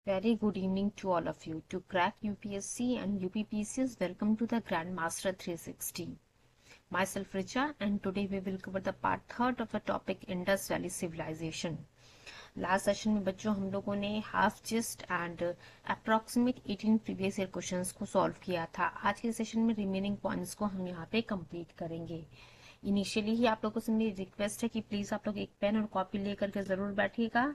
Very good evening to all of you. To crack UPSC and UPPCS, welcome to the Grandmaster 360. Myself Richa, and today we will cover the part third of the topic Indus Valley Civilization. Last session में बच्चों हम लोगों ने half gist and approximate 18 previous year questions को solve किया था. आज के सेशन में रिमेनिंग पॉइंट्स को हम यहाँ पे कंप्लीट करेंगे. इनिशियली ही आप लोगों से मेरी रिक्वेस्ट है कि प्लीज आप लोग एक पेन और कॉपी लेकर के जरूर बैठिएगा,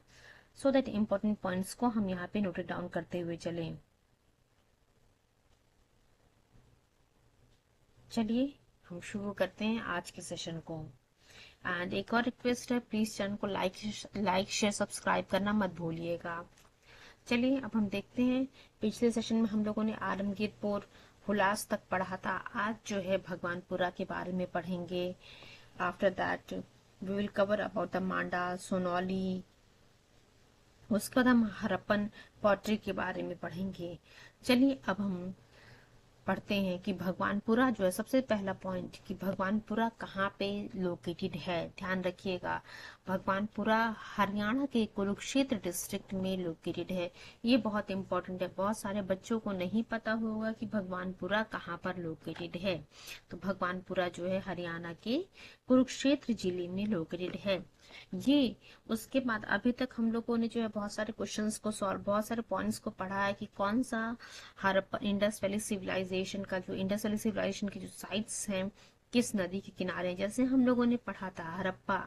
सो दैट इम्पोर्टेंट पॉइंट्स को हम यहाँ पे नोट डाउन करते हुए चलें. चलिए हम शुरू करते हैं आज के सेशन को. एंड एक और रिक्वेस्ट है, प्लीज चैनल को लाइक शेयर सब्सक्राइब करना मत भूलिएगा. चलिए अब हम देखते हैं. पिछले सेशन में हम लोगों ने आलमगीरपुर हुलास तक पढ़ा था. आज जो है भगवानपुरा के बारे में पढ़ेंगे. After that we will cover about the Manda, Sonauli. उसके बाद हम हरप्पन पॉटरी के बारे में पढ़ेंगे. चलिए अब हम पढ़ते हैं कि भगवानपुरा जो है, सबसे पहला पॉइंट कि भगवानपुरा कहाँ पे लोकेटेड है. ध्यान रखिएगा, भगवानपुरा हरियाणा के कुरुक्षेत्र डिस्ट्रिक्ट में लोकेटेड है. ये बहुत इंपॉर्टेंट है. बहुत सारे बच्चों को नहीं पता होगा कि भगवानपुरा कहाँ पर लोकेटेड है. तो भगवानपुरा जो है हरियाणा के कुरुक्षेत्र जिले में लोकेटेड है. ये उसके बाद अभी तक हम लोगों ने जो है बहुत सारे क्वेश्चंस को सॉल्व, बहुत सारे पॉइंट्स को पढ़ा है कि कौन सा हड़प्पा इंडस वैली सिविलाइजेशन का जो इंडस वैली सिविलाइजेशन की जो साइट्स हैं किस नदी के किनारे. जैसे हम लोगों ने पढ़ा था हड़प्पा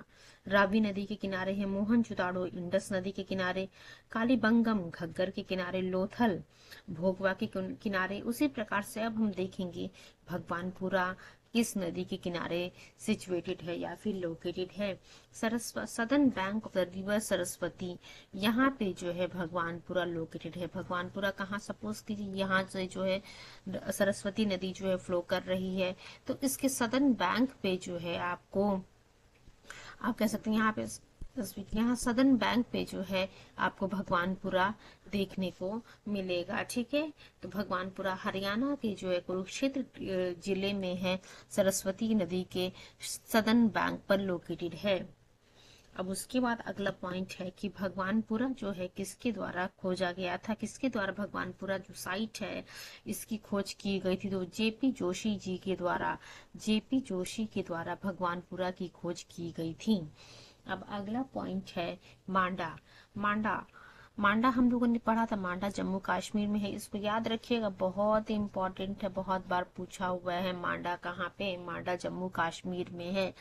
रावी नदी के किनारे है, मोहनजोदाड़ो इंडस नदी के किनारे, कालीबंगम घग्गर के किनारे, लोथल भोगवा के किनारे. उसी प्रकार से अब हम देखेंगे भगवानपुरा किस नदी के किनारे सिचुएटेड है या फिर लोकेटेड है. Southern bank of the river Saraswati, यहाँ पे जो है भगवानपुरा लोकेटेड है. भगवानपुरा कहाँ, सपोज कीजिए यहाँ से जो है सरस्वती नदी जो है फ्लो कर रही है, तो इसके सदर्न बैंक पे जो है आपको, आप कह सकते हैं यहाँ पे यहाँ सदर्न बैंक पे जो है आपको भगवानपुरा देखने को मिलेगा. ठीक है, तो भगवानपुरा हरियाणा के जो है कुरुक्षेत्र जिले में है, सरस्वती नदी के सदर्न बैंक पर लोकेटेड है. अब उसके बाद अगला पॉइंट है कि भगवानपुरा जो है किसके द्वारा खोजा गया था, किसके द्वारा भगवानपुरा जो साइट है इसकी खोज की गई थी. तो जेपी जोशी जी के द्वारा, जेपी जोशी के द्वारा भगवानपुरा की खोज की गई थी. अब अगला पॉइंट है मांडा. मांडा हम लोगों ने पढ़ा था, मांडा जम्मू कश्मीर में है. इसको याद रखिएगा, बहुत इंपॉर्टेंट है, बहुत बार पूछा हुआ है. मांडा कहाँ पे, मांडा जम्मू कश्मीर में है.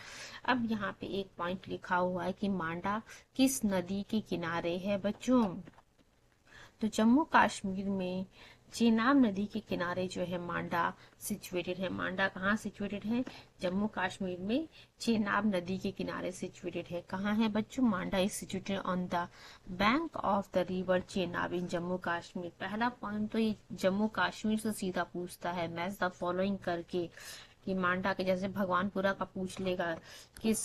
अब यहाँ पे एक पॉइंट लिखा हुआ है कि मांडा किस नदी के किनारे है बच्चों. तो जम्मू कश्मीर में चेनाब नदी के किनारे जो है मांडा सिचुएटेड है. मांडा कहाँ सिचुएटेड है, जम्मू कश्मीर में चेनाब नदी के किनारे सिचुएटेड है. कहाँ है बच्चों, Manda is situated on the bank of the river Chenab in Jammu Kashmir. पहला पॉइंट तो ये जम्मू कश्मीर से सीधा पूछता है, मैच द फॉलोइंग करके, कि मांडा के जैसे भगवानपुरा का पूछ लेगा किस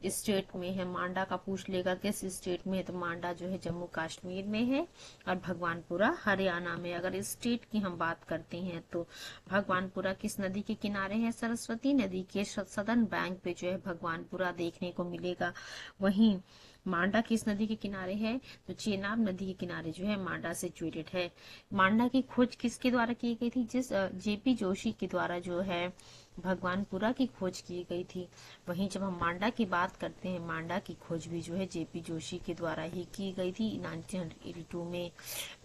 स्टेट में है, मांडा का पूछ लेगा किस स्टेट में है, तो मांडा जो है जम्मू कश्मीर में है और भगवानपुरा हरियाणा में. अगर स्टेट की हम बात करते हैं तो भगवानपुरा किस नदी के किनारे है, सरस्वती नदी के सदर्न बैंक पे जो है भगवानपुरा देखने को मिलेगा. वहीं मांडा किस नदी के किनारे है, तो चेनाब नदी के किनारे जो है मांडा सिचुएटेड है. मांडा की खोज किसके द्वारा की गई थी, जिस जेपी जोशी के द्वारा जो है भगवानपुरा की खोज की गई थी. वहीं जब हम मांडा की बात करते हैं, मांडा की खोज भी जो है जेपी जोशी के द्वारा ही की गई थी 1982 में.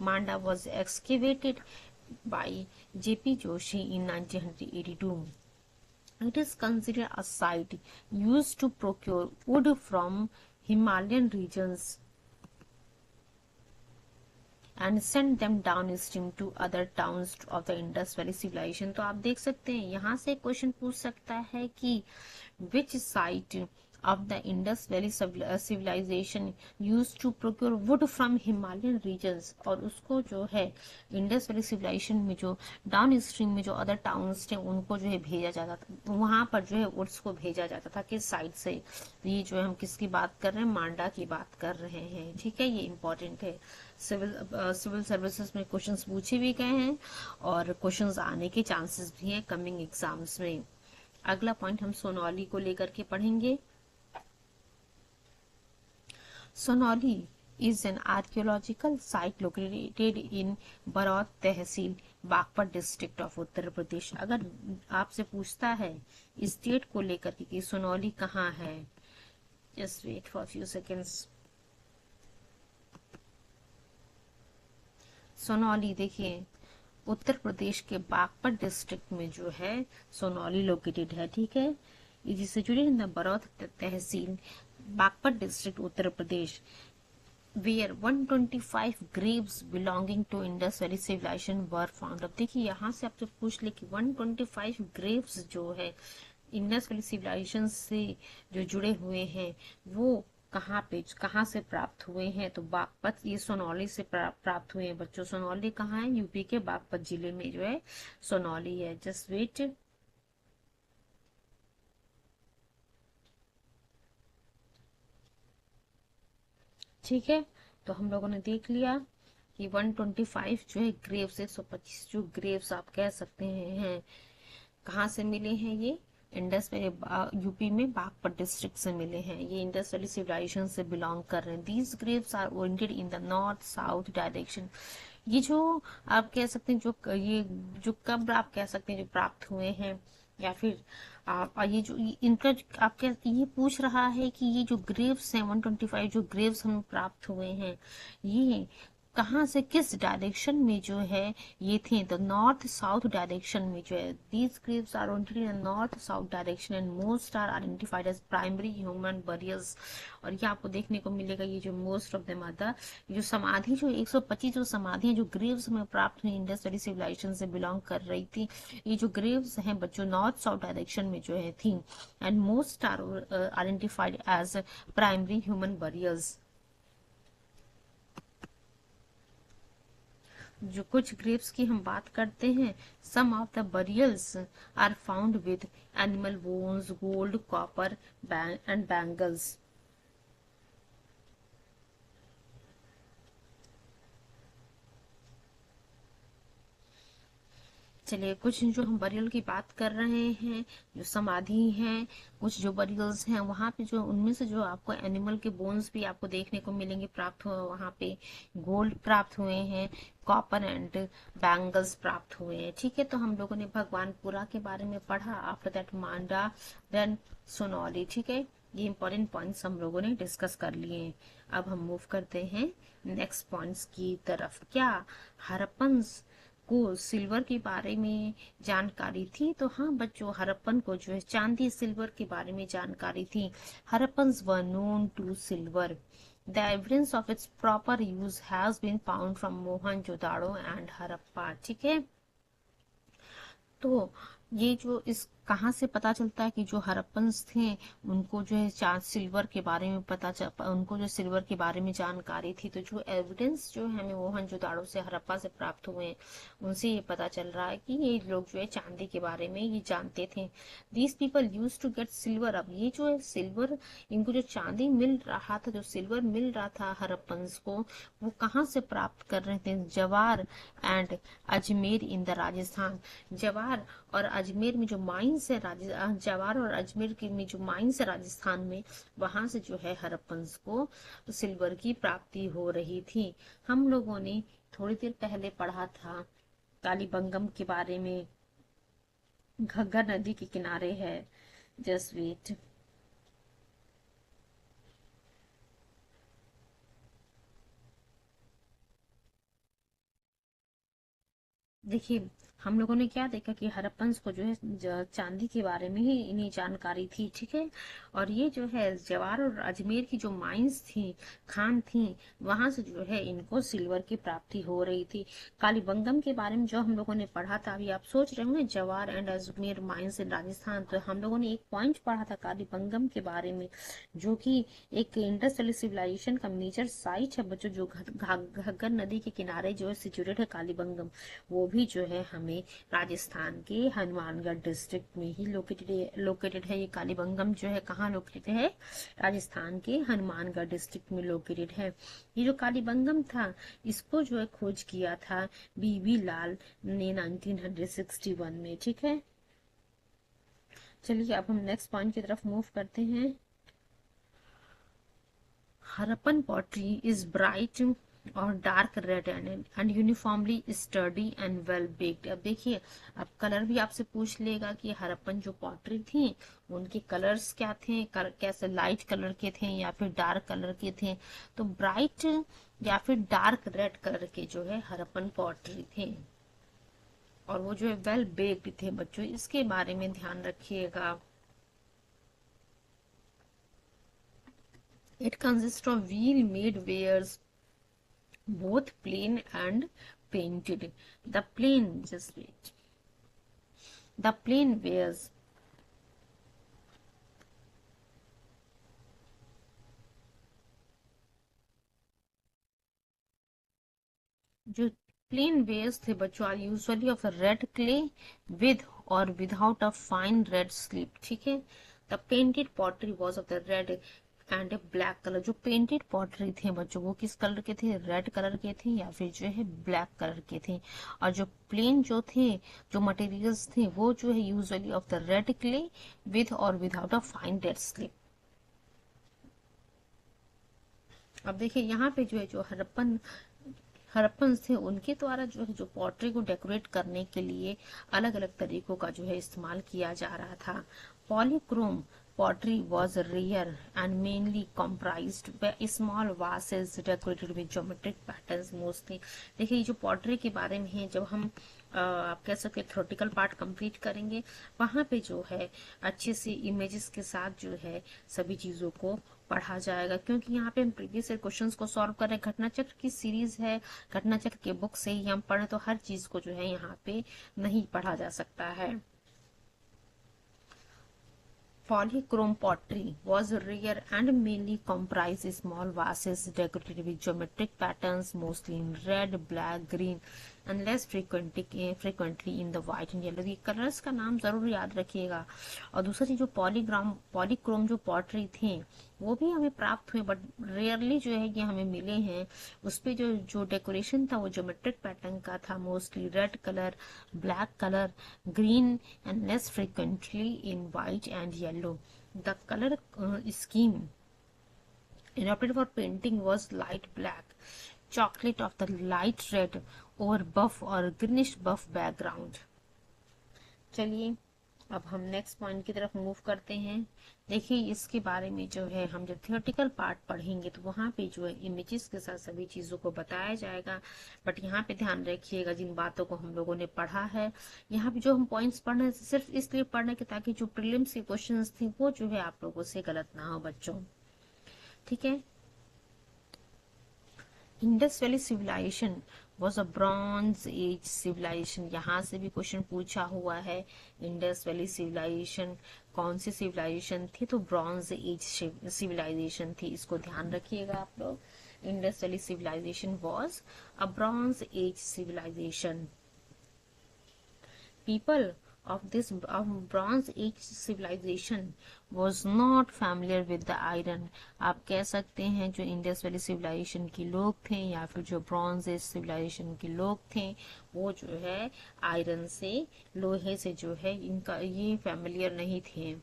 Manda was excavated by JP Joshi in 1982. It is considered a site used to procure wood from Himalayan regions and send them downstream to other towns of the Indus Valley civilization. तो आप देख सकते हैं यहाँ से क्वेश्चन पूछ सकता है कि which site of the Indus Valley civilization used to procure wood from Himalayan regions, और उसको जो है इंडस वैली सिविलाइजेशन में जो डाउन स्ट्रीम में जो अदर टाउन्स थे उनको जो है भेजा जाता था, वहां पर जो है वुड्स को भेजा जाता था किस साइड से. ये जो है हम किसकी बात कर रहे हैं, मांडा की बात कर रहे हैं. ठीक है, ये इंपॉर्टेंट है. सिविल सर्विसेज में क्वेश्चंस पूछे भी गए हैं और क्वेश्चंस आने के चांसेस भी हैं कमिंग एग्जाम्स में. अगला पॉइंट हम सोनौली को लेकर के पढ़ेंगे. Sonauli is an archaeological site located in Baraut tehsil, Baghpat district of Uttar Pradesh. अगर आपसे पूछता है स्टेट को लेकर के कि सोनौली कहाँ है, just wait for few seconds. Sonauli देखिए उत्तर प्रदेश के बागपत डिस्ट्रिक्ट में जो है सोनौली लोकेटेड है, ठीक है। It is situated in the Baraut tehsil, Baghpat district, Uttar Pradesh, where 125 graves belonging to Indus Valley civilization were found। अब देखिए यहाँ से आपसे पूछ ले कि 125 graves जो है इंडस वैली सिविलाइजेशन से जो जुड़े हुए हैं वो कहाँ से प्राप्त हुए हैं, तो बागपत, ये सोनौली से प्राप्त हुए हैं बच्चों। सोनौली कहाँ है, यूपी के बागपत जिले में जो है सोनौली है। Just wait. ठीक है, तो हम लोगों ने देख लिया कि 125 जो है ग्रेव्स, 125 जो ग्रेव्स आप कह सकते हैं कहाँ से मिले हैं, ये इंडस वैली यूपी में बागपत डिस्ट्रिक्ट से मिले हैं। ये इंडस वैली सिविलाइजेशन से बिलोंग कर रहे हैं। These graves are oriented in the north south direction. ये जो आप कह सकते हैं ये जो कब्र आप कह सकते हैं जो प्राप्त हुए हैं, या फिर ये जो इनका आप क्या ये पूछ रहा है कि ये जो ग्रेव्स हैं 125 जो ग्रेव्स हमें प्राप्त हुए हैं ये कहाँ से, किस डायरेक्शन में जो है ये थे, द नॉर्थ साउथ डायरेक्शन में जो है। These graves are oriented in north south direction and most are identified as primary human burials. और ये आपको देखने को मिलेगा, ये जो most of them are the जो समाधि जो 125 जो समाधि जो ग्रेव्स हमें प्राप्त हुई इंडस वैली सिविलाइजेशन से बिलोंग कर रही थी, ये जो ग्रेव्स हैं बच्चों नॉर्थ साउथ डायरेक्शन में जो है थी, and most are identified as primary human burials. जो कुछ ग्रेव्स की हम बात करते हैं, some of the burials are found with animal bones, gold, copper and bangles. चलिए कुछ जो हम बरियल की बात कर रहे हैं, जो समाधि हैं, कुछ जो बरियल्स हैं वहां पे जो उनमें से जो आपको एनिमल के बोन्स भी आपको देखने को मिलेंगे प्राप्त हुए, वहां पे गोल्ड प्राप्त हुए हैं, कॉपर एंड बैंगल्स प्राप्त हुए हैं। ठीक है, तो हम लोगों ने भगवानपुरा के बारे में पढ़ा, after that Manda, then Sonauli. ठीक है, ये इंपॉर्टेंट पॉइंट्स हम लोगों ने डिस्कस कर लिए हैं। अब हम मूव करते हैं नेक्स्ट पॉइंट्स की तरफ। क्या हरप्पन को सिल्वर के बारे में जानकारी थी? तो हाँ बच्चों, हरप्पन को जो है चांदी सिल्वर के बारे में जानकारी थी। Harappans were known to silver. The evidence of its proper use has been found from Mohenjodaro and Harappa. ठीक है, तो ये जो इस कहाँ से पता चलता है कि जो हरप्पन्स थे उनको जो है चांद सिल्वर के बारे में उनको जो सिल्वर के बारे में जानकारी थी। तो जो एविडेंस जो है हमें मोहनजोदाड़ो से हड़प्पा से प्राप्त हुए हैं उनसे ये पता चल रहा है कि ये लोग जो है चांदी के बारे में ये जानते थे। These people use to get silver. अब ये जो है सिल्वर, इनको जो चांदी मिल रहा था, जो सिल्वर मिल रहा था हरप्पन्स को, वो कहाँ से प्राप्त कर रहे थे? जवार and Ajmer in the Rajasthan. जवार और अजमेर में जो माइंस है, जवार और अजमेर की में जो माइंस है राजस्थान में, वहां से जो है हड़प्पन्स को सिल्वर की प्राप्ति हो रही थी। हम लोगों ने थोड़ी देर पहले पढ़ा था कालीबंगम के बारे में, घग्गर नदी के किनारे है। Just wait. देखिए हम लोगों ने क्या देखा कि हड़प्पन्स को जो है चांदी के बारे में ही इन्हें जानकारी थी। ठीक है, और ये जो है जवार और अजमेर की जो माइंस थी, खान थी, वहां से जो है इनको सिल्वर की प्राप्ति हो रही थी। कालीबंगम के बारे में जो हम लोगों ने पढ़ा था, अभी आप सोच रहे होंगे जवार एंड अजमेर माइंस इन राजस्थान, तो हम लोगों ने एक पॉइंट पढ़ा था कालीबंगम के बारे में, जो कि एक इंडस वैली सिविलाइजेशन का मेजर साइट है बच्चों, जो घग्गर नदी के किनारे जो है सिचुएटेड है कालीबंगम। वो भी जो है हमें राजस्थान के हनुमानगढ़ डिस्ट्रिक्ट में ही लोकेटेड है। ये कालीबंगम जो है कहाँ लोकेटेड है? राजस्थान के हनुमानगढ़ डिस्ट्रिक्ट में लोकेटेड है। ये जो कालीबंगम था इसको जो है खोज किया था बीबी लाल ने 1961 में। ठीक है, चलिए अब हम नेक्स्ट पॉइंट की तरफ मूव करते हैं। हरप्पन पॉटरी इज ब्राइट और dark red and uniformly study and well baked. अब देखिए, अब कलर भी आपसे पूछ लेगा कि हरप्पन जो पॉटरी थी उनके कलर्स क्या थे, कैसे लाइट कलर के थे या फिर डार्क कलर के थे। तो ब्राइट या फिर डार्क रेड कलर के जो है हरप्पन पॉटरी थे, और वो जो है वेल बेक्ड थे बच्चों, इसके बारे में ध्यान रखिएगा। It consist of wheel made wares both plain and painted. The plain, just wait. The plain wears जो प्लेन वेयर्स थे बच्चों are usually of red clay with और without a fine red slip, ठीक है। The painted pottery was of the red and black colour. जो painted pottery थे बच्चों वो किस कलर के थे, रेड कलर के थे या फिर जो है ब्लैक कलर के थे। और जो प्लेन जो थे, जो मटेरियल्स थे वो जो है usually of the red clay with और without a fine red slip. अब देखिए यहाँ पे जो है जो हड़प्पन थे उनके द्वारा जो है जो पॉटरी को डेकोरेट करने के लिए अलग अलग तरीकों का जो है इस्तेमाल किया जा रहा था। Polychrome pottery was rare and mainly comprised by small vases decorated with geometric patterns mostly। देखिए ये जो पॉटरी के बारे में है, जब हम आप कह सकते थ्योरेटिकल पार्ट कंप्लीट करेंगे वहां पे जो है अच्छे से इमेजेस के साथ जो है सभी चीजों को पढ़ा जाएगा, क्योंकि यहाँ पे हम प्रीवियस क्वेश्चंस को सॉल्व कर रहे हैं। घटना चक्र की सीरीज है, घटना चक्र के बुक से ही हम पढ़े तो हर चीज को जो है यहाँ पे नहीं पढ़ा जा सकता है। Polychrome pottery was rare and mainly comprised small vases decorated with geometric patterns, mostly in red, black, green, and less frequently in the white and yellow। ये कलर्स का नाम जरूर याद रखिएगा। और दूसरा चीज जो पॉलीक्रोम जो पॉटरी थे वो भी हमें प्राप्त हुए, बट रेयरली जो है ये हमें मिले हैं। उस पे जो जो डेकोरेशन था वो ज्योमेट्रिक पैटर्न का था, mostly red colour, black colour, green and less frequently in white and yellow. The colour scheme adopted for painting was light black, chocolate of the light red over buff or greenish buff background। चलिए अब हम next point की तरफ move करते हैं। देखिए इसके बारे में जो है हम जब थियोरेटिकल पार्ट पढ़ेंगे तो वहाँ पे जो है इमेजेस के साथ सभी चीज़ों को बताया जाएगा, बट यहाँ पे ध्यान रखिएगा जिन बातों को हम लोगों ने पढ़ा है, यहाँ पे जो हम पॉइंट्स पढ़ रहे हैं सिर्फ इसलिए पढ़ने के ताकि जो प्रीलिम्स के क्वेश्चंस थे वो जो है आप लोगों से गलत ना हो बच्चों, ठीक है। Indus valley civilization was a bronze age civilization. यहाँ से भी क्वेश्चन पूछा हुआ है। इंडस वैली सिविलाइजेशन कौन सी सिविलाइजेशन थी, तो ब्रॉन्ज एज सिविलाइजेशन थी, इसको ध्यान रखिएगा आप लोग। Indus valley civilization was a bronze age civilization. People of bronze age civilization was not familiar with the iron। आप कह सकते हैं जो इंडस वैली सिविलाइजेशन के लोग थे या फिर जो ब्रॉन्ज एज सिविलाइजेशन के लोग थे वो जो है आयरन से, लोहे से जो है इनका ये फैमिलियर नहीं थे।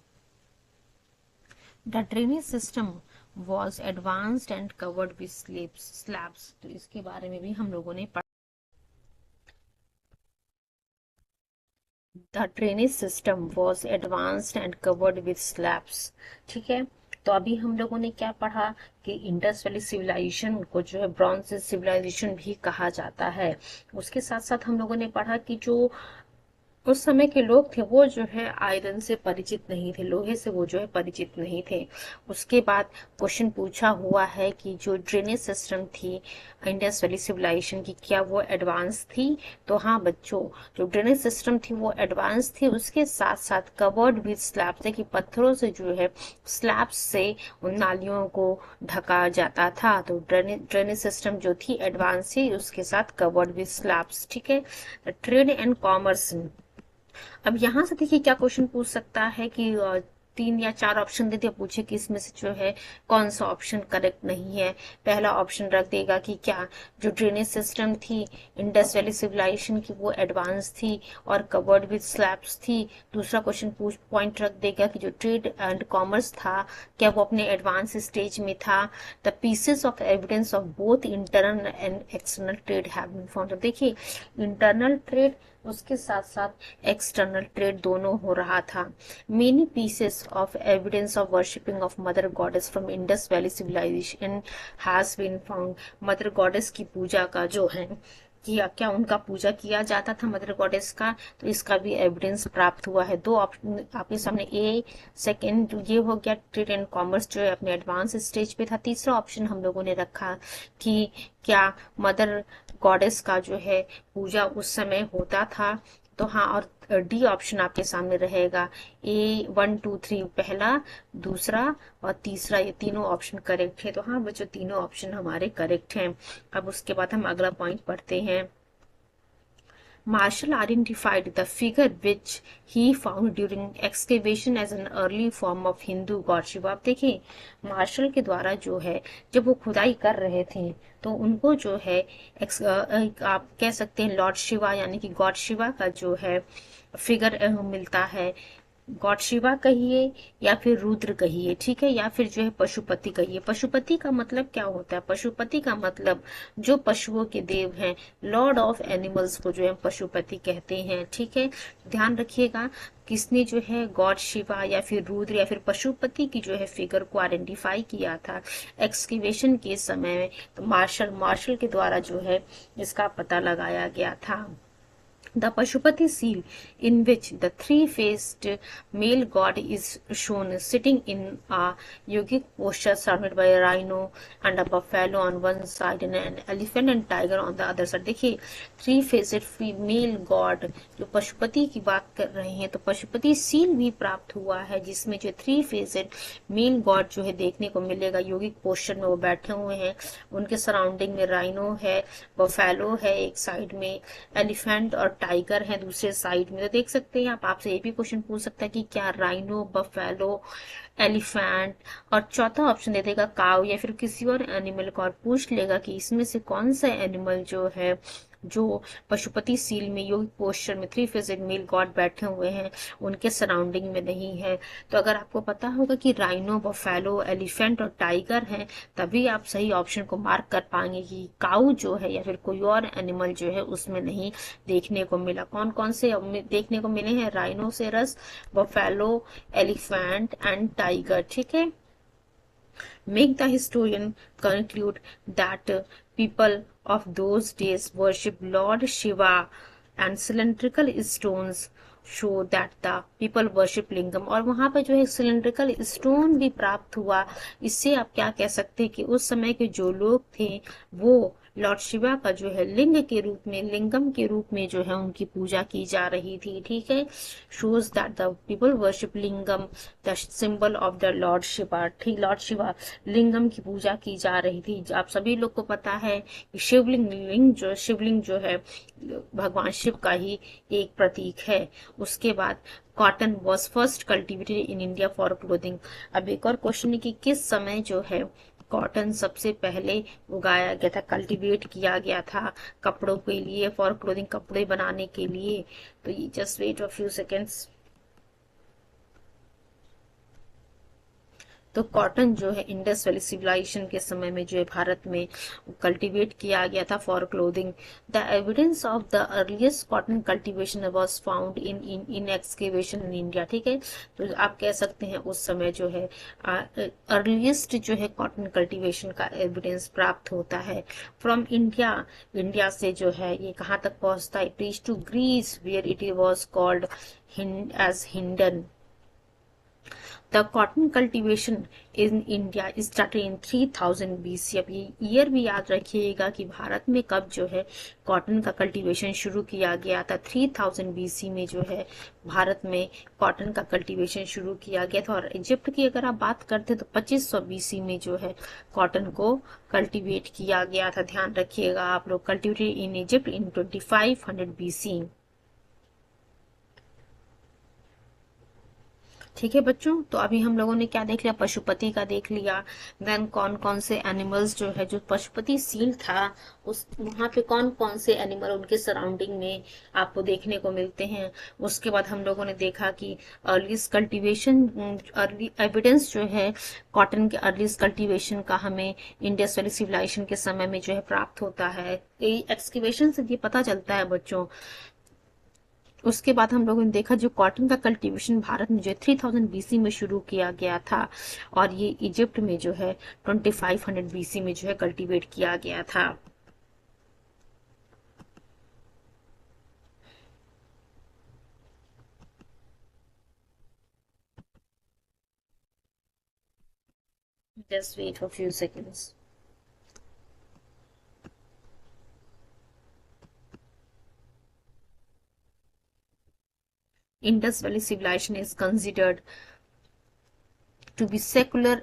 The drainage system was advanced and covered with slabs. तो इसके बारे में भी हम लोगों ने The drainage system was advanced and covered with slabs। ठीक है, तो अभी हम लोगों ने क्या पढ़ा कि इंडस वैली सिविलाइजेशन को जो है ब्रॉन्ज सिविलाइजेशन भी कहा जाता है। उसके साथ साथ हम लोगों ने पढ़ा कि जो उस समय के लोग थे वो जो है आयरन से परिचित नहीं थे, लोहे से वो जो है परिचित नहीं थे। उसके बाद क्वेश्चन पूछा हुआ है कि जो ड्रेनेज सिस्टम थी इंडस वैली सिविलाइजेशन की क्या वो एडवांस थी, तो हाँ बच्चों जो ड्रेनेज सिस्टम थी वो एडवांस थी। उसके साथ साथ कवर्ड विद स्लैब्स, देखिए पत्थरों से जो है स्लैब्स से उन नालियों को ढका जाता था। तो ड्रेनेज सिस्टम जो थी एडवांस थी, उसके साथ कवर्ड विद स्लैब्स, ठीक है। Trade and commerce. अब यहाँ से देखिए क्या क्वेश्चन पूछ सकता है कि तीन या चार ऑप्शन देते हैं, पूछे कि इसमें से जो है कौन सा ऑप्शन करेक्ट नहीं है। पहला ऑप्शन रख देगा कि क्या जो ड्रेनेज सिस्टम थी इंडस वैली सिविलाइजेशन की वो एडवांस थी और कवर्ड विद स्लैब्स थी। दूसरा क्वेश्चन पॉइंट रख देगा कि जो ट्रेड एंड कॉमर्स था क्या वो अपने एडवांस स्टेज में था। The pieces of evidence of both internal and external trade have been found. देखिए इंटरनल ट्रेड उसके साथ साथ एक्सटर्नल ट्रेड दोनों हो रहा था। Many pieces of evidence of worshipping of mother goddess from Indus valley civilization has been found. Mother goddess की पूजा का जो है किया, क्या उनका पूजा किया जाता था मदर गॉडेस का, तो इसका भी एविडेंस प्राप्त हुआ है। दो ऑप्शन आपके सामने, ए सेकेंड ये हो गया ट्रेड एंड कॉमर्स जो है अपने एडवांस स्टेज पे था। तीसरा ऑप्शन हम लोगों ने रखा कि क्या मदर गॉडेस का जो है पूजा उस समय होता था, तो हाँ। और डी ऑप्शन आपके सामने रहेगा, ए 1 2 3 पहला, दूसरा और तीसरा, ये तीनों ऑप्शन करेक्ट है। तो हाँ बच्चों तीनों ऑप्शन हमारे करेक्ट हैं। अब उसके बाद हम अगला पॉइंट पढ़ते हैं। Marshall identified the figure which he found during excavation as an early form of Hindu god Shiva। आप देखिए मार्शल के द्वारा जो है जब वो खुदाई कर रहे थे तो उनको जो है आप कह सकते हैं लॉर्ड शिवा यानी कि गॉड शिवा का जो है फिगर मिलता है। गॉड शिवा कहिए या फिर रुद्र कहिए, ठीक है, या फिर जो है पशुपति कहिए। पशुपति का मतलब क्या होता है? पशुपति का मतलब जो पशुओं के देव हैं, लॉर्ड ऑफ एनिमल्स को जो है पशुपति कहते हैं, ठीक है। ध्यान रखिएगा किसने जो है गॉड शिवा या फिर रुद्र या फिर पशुपति की जो है फिगर को आइडेंटिफाई किया था एक्सकेवेशन के समय में, तो मार्शल के द्वारा जो है इसका पता लगाया गया था। The Pashupati seal, in which the three-faced male god is shown sitting in a yogic posture surrounded by a rhino and a buffalo on one side and an elephant and tiger on the other side। देखिए three-faced female god जो पशुपति की बात कर रहे हैं, तो Pashupati seal भी प्राप्त हुआ है जिसमें जो three-faced male god जो है देखने को मिलेगा। योगिक पोस्चर में वो बैठे हुए हैं, उनके सराउंडिंग में राइनो है, बफेलो है एक साइड में, एलिफेंट और टाइगर है दूसरे साइड में। तो देख सकते हैं आप, आपसे ये भी क्वेश्चन पूछ सकता है कि क्या राइनो, बफेलो, एलिफेंट, और चौथा ऑप्शन दे देगा काव या फिर किसी और एनिमल को, और पूछ लेगा कि इसमें से कौन सा एनिमल जो है जो पशुपति सील में योगिक पोस्चर में थ्री फेसेड मेल गॉड बैठे हुए हैं उनके सराउंडिंग में नहीं है। तो अगर आपको पता होगा कि राइनो, बफेलो, एलिफेंट और टाइगर हैं, तभी आप सही ऑप्शन को मार्क कर पाएंगे कि काऊ जो है या फिर कोई और एनिमल जो है उसमें नहीं देखने को मिला। कौन कौन से देखने को मिले हैं? Rhinoceros, buffalo, elephant and tiger, ठीक है। Make the historian conclude that people of those days worship Lord Shiva and cylindrical stones show that the people worship लिंगम। और वहां पर जो है सिलेंड्रिकल स्टोन भी प्राप्त हुआ। इससे आप क्या कह सकते हैं कि उस समय के जो लोग थे वो लॉर्ड शिवा का जो है लिंग के रूप में, लिंगम के रूप में जो है उनकी पूजा की जा रही थी, ठीक है। Shows that the people worship lingam the symbol of the Lord Shiva, ठीक। लॉर्ड शिवा लिंगम की पूजा की जा रही थी। आप सभी लोग को पता है कि शिवलिंग जो है भगवान शिव का ही एक प्रतीक है। उसके बाद cotton was first cultivated in India for clothing. अब एक और क्वेश्चन है कि किस समय जो है कॉटन सबसे पहले उगाया गया था, कल्टीवेट किया गया था कपड़ों के लिए, फॉर क्लोथिंग, कपड़े बनाने के लिए। तो ये just wait a few seconds. तो कॉटन जो है इंडस वैली सिविलाइजेशन के समय में जो है भारत में कल्टीवेट किया गया था for clothing. The evidence of the earliest cotton cultivation was found in excavation in India, ठीक है। तो आप कह सकते हैं उस समय जो है अर्लीस्ट जो है कॉटन कल्टीवेशन का एविडेंस प्राप्त होता है फ्रॉम इंडिया। इंडिया से जो है ये कहाँ तक पहुंचता है? It reach to Greece where it was called as hindon. The cotton cultivation in India started in 3000 BC। अब ये ईयर भी याद रखिएगा कि भारत में कब जो है कॉटन का कल्टीवेशन शुरू किया गया था। 3000 BC में जो है भारत में कॉटन का कल्टीवेशन शुरू किया गया था। और इजिप्ट की अगर आप बात करते तो 2500 BC में जो है कॉटन को कल्टीवेट किया गया था। ध्यान रखिएगा आप लोग, cultivated in Egypt in 2500 BC, ठीक है बच्चों, तो अभी हम लोगों ने क्या देख लिया, पशुपति का देख लिया। देन कौन कौन से एनिमल्स जो है, जो पशुपति सील था उस वहां पे कौन कौन से एनिमल उनके सराउंडिंग में आपको देखने को मिलते हैं। उसके बाद हम लोगों ने देखा कि अर्लीस्ट कल्टीवेशन, अर्ली एविडेंस जो है कॉटन के अर्लीस्ट कल्टीवेशन का हमें इंडस वैली सिविलाइजेशन के समय में जो है प्राप्त होता है। एक्सकेवेशन से ये पता चलता है बच्चों। उसके बाद हम लोगों ने देखा जो कॉटन का कल्टीवेशन भारत में जो 3000 बीसी में शुरू किया गया था, और ये इजिप्ट में जो है 2500 बीसी में जो है कल्टीवेट किया गया था। Just wait for few seconds. Indus valley civilisation is considered to be secular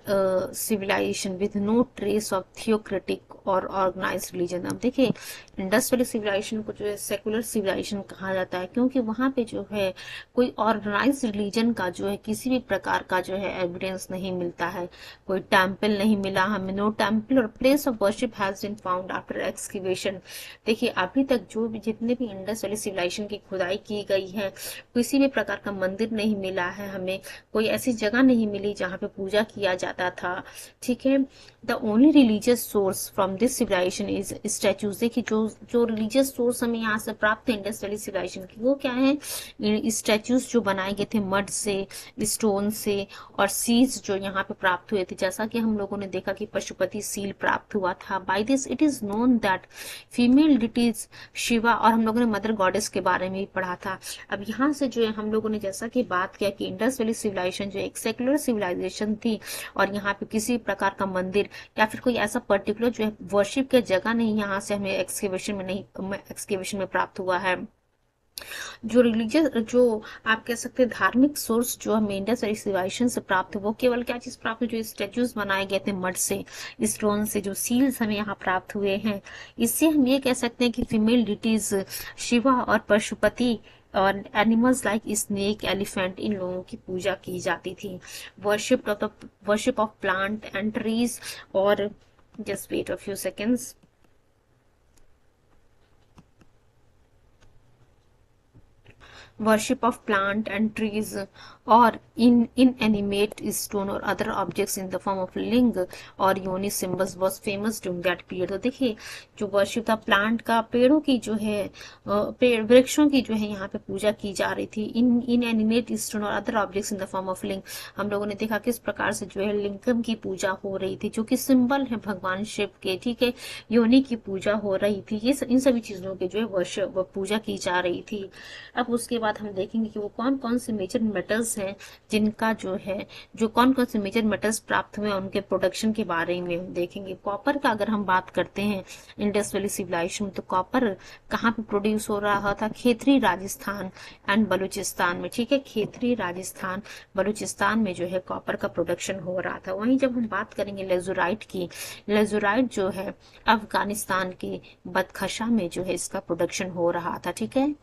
civilization with no trace of theocratic और ऑर्गेनाइज्ड रिलीजन। अब देखिए, इंडस वैली सिविलाइजेशन को जो है सेकुलर सिविलाइजेशन कहा जाता है, क्योंकि वहां पे जो है कोई ऑर्गेनाइज्ड रिलीजन का जो है किसी भी प्रकार का जो है एविडेंस नहीं मिलता है। कोई टेम्पल नहीं मिला हमें, no temple or place of worship has been found after excavation. देखिए, अभी तक जो भी जितने भी इंडस वैली सिविलाइजेशन की खुदाई की गई है, किसी भी प्रकार का मंदिर नहीं मिला है हमें, कोई ऐसी जगह नहीं मिली जहाँ पे पूजा किया जाता था। ठीक है, the only religious source from this civilization is statues. देखिए, जो जो रिलीजियस सोर्स हमें यहाँ से प्राप्त है इंडस वैली सिविलाइजेशन की, वो क्या है, स्टैचूज जो बनाए गए थे मड से, स्टोन से, और सील्स जो यहाँ पे प्राप्त हुए थे। जैसा कि हम लोगों ने देखा कि पशुपति सील प्राप्त हुआ था। By this it is known that female deities Shiva, और हम लोगों ने मदर गॉडेस के बारे में भी पढ़ा था। अब यहाँ से जो है हम लोगों ने जैसा कि बात किया कि इंडस वैली सिविलाइजेशन जो एक सेकुलर सिविलाइजेशन थी, और यहाँ पे किसी प्रकार का मंदिर या फिर कोई ऐसा पर्टिकुलर जो है वर्शिप की जगह नहीं यहाँ से हमें एक्सकेवेशन में प्राप्त हुआ है। जो रिलीजियस, जो आप कह सकते हैं धार्मिक सोर्स जो हमें इंडस वैली सिविलाइजेशन से प्राप्त है, वो केवल क्या चीज प्राप्त हुई, जो स्टेच्यूज बनाए गए थे मड से, स्टोन से, जो सील्स हमें यहाँ प्राप्त हुए हैं। इससे हम ये कह सकते हैं कि फीमेल डिटीज शिवा और पशुपति और एनिमल्स लाइक स्नेक, एलिफेंट, इन लोगों की पूजा की जाती थी। Worship of plant and trees, और just wait a few seconds. worship of plant and trees or inanimate stone or other objects in the form of ling और योनि symbols was famous during that period। तो देखिए, जो worship था plant का, पेड़ों की जो है, पेड़ वृक्षों की जो है यहाँ पे पूजा की जा रही थी। इनएनिमेट स्टोन और other objects in the form of लिंग, हम लोगों ने देखा किस प्रकार से जो है लिंगम की पूजा हो रही थी, जो कि सिंबल है भगवान शिव के। ठीक है, योनि की पूजा हो रही थी, ये इन सभी चीजों की जो है वर्शिप पूजा की जा रही थी। अब उसके बाद हम देखेंगे कि वो कौन कौन से मेजर मेटल्स हैं जिनका जो है, जो कौन कौन से मेजर मेटल्स प्राप्त हुए उनके प्रोडक्शन के बारे में हम देखेंगे। कॉपर का अगर हम बात करते हैं इंडस वैली सिविलाइजेशन में, तो कॉपर कहाँ पे प्रोड्यूस हो रहा था, खेतरी राजस्थान एंड बलूचिस्तान में। ठीक है, खेतरी राजस्थान बलूचिस्तान में जो है कॉपर का प्रोडक्शन हो रहा था। वहीं जब हम बात करेंगे लेजुराइट की, लेजुराइट जो है अफगानिस्तान के बदखशा में जो है इसका प्रोडक्शन हो रहा था। ठीक है,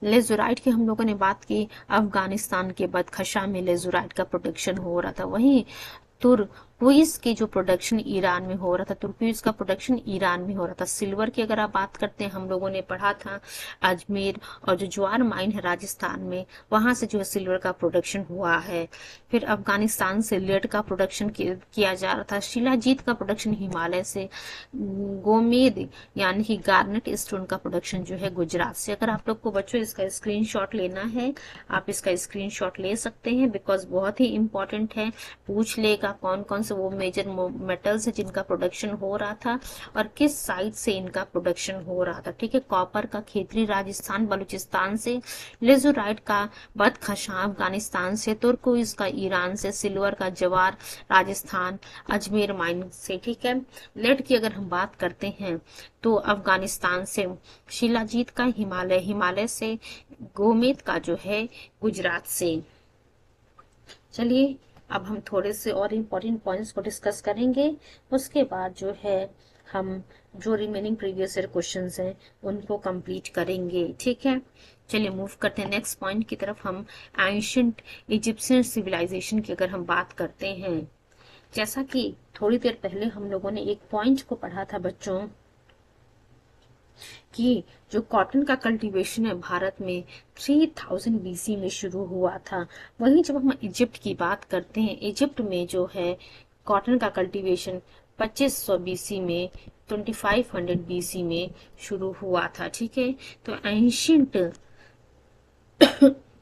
लेजुराइट की हम लोगों ने बात की, अफगानिस्तान के बदखशा में लेजुराइट का प्रोडक्शन हो रहा था। वहीं तुर्कुइज की जो प्रोडक्शन ईरान में हो रहा था, तुर्कुइज का प्रोडक्शन ईरान में हो रहा था। सिल्वर की अगर आप बात करते हैं, हम लोगों ने पढ़ा था अजमेर और जो ज्वार माइन है राजस्थान में, वहां से जो है सिल्वर का प्रोडक्शन हुआ है। फिर अफगानिस्तान से लेड का प्रोडक्शन किया जा रहा था। शिलाजीत का प्रोडक्शन हिमालय से। गोमेद यानी कि गार्नेट स्टोन का प्रोडक्शन जो है गुजरात से। अगर आप लोग को बच्चों इसका स्क्रीनशॉट लेना है, आप इसका स्क्रीनशॉट ले सकते हैं, बिकॉज बहुत ही इंपॉर्टेंट है। पूछ लेगा कौन कौन से वो मेजर मेटल्स है जिनका प्रोडक्शन हो रहा था और किस साइड से इनका प्रोडक्शन हो रहा था। ठीक है, कॉपर का खेतरी राजस्थान बलूचिस्तान से, लेजुराइट का बदखशा अफगानिस्तान से, तुर्कुइज का ईरान से, सिल्वर का जवार राजस्थान अजमेर माइन से। ठीक है, लेड की अगर हम बात करते हैं तो अफगानिस्तान से, शिलाजीत का हिमालय, हिमालय से, गोमेद का जो है गुजरात से। चलिए अब हम थोड़े से और इम्पोर्टेंट पॉइंट्स को डिस्कस करेंगे, उसके बाद जो है हम जो रिमेनिंग प्रीवियस ईयर क्वेश्चंस हैं उनको कंप्लीट करेंगे। ठीक है, चलिए मूव करते हैं नेक्स्ट पॉइंट की तरफ। हम एंशिएंट इजिप्शियन सिविलाइजेशन की अगर हम बात करते हैं, जैसा कि थोड़ी देर पहले हम लोगों ने एक पॉइंट को पढ़ा था बच्चों कि जो कॉटन का कल्टीवेशन है भारत में 3000 बीसी में शुरू हुआ था। वहीं जब हम इजिप्ट की बात करते हैं, इजिप्ट में जो है कॉटन का कल्टीवेशन 2500 बीसी में 2500 बीसी में शुरू हुआ था। ठीक है, तो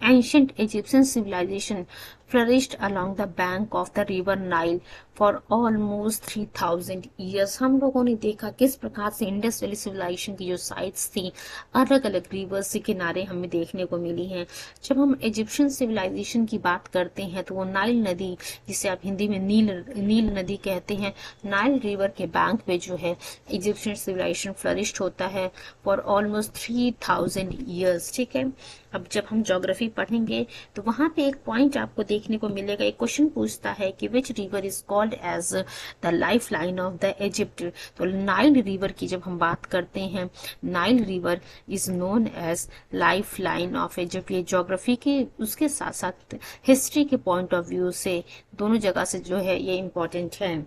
ancient Egyptian civilization flourished along the bank of the river Nile for almost 3000 years। हम लोगों ने देखा किस प्रकार से इंडस वैली सिविलाइजेशन की जो साइट्स थी अलग अलग रिवर्स के किनारे हमें देखने को मिली हैं। जब हम इजिप्शियन सिविलाइजेशन की बात करते हैं तो वो नाइल नदी, जिसे आप हिंदी में नील नदी कहते हैं, नाइल रिवर के बैंक पे जो है इजिप्शियन सिविलाइजेशन फ्लरिश्ड होता है फॉर ऑलमोस्ट 3000 ईयर्स। ठीक है, अब जब हम ज्योग्राफी पढ़ेंगे तो वहां पे एक पॉइंट आपको देखने को मिलेगा, एक क्वेश्चन पूछता है कि which river is called as the life line of the Egypt. तो नाइल रिवर की जब हम बात करते हैं, Nile river is known as life line of Egypt. ये ज्योग्राफी के उसके साथ साथ हिस्ट्री के पॉइंट ऑफ व्यू से दोनों जगह से जो है ये इम्पोर्टेंट है।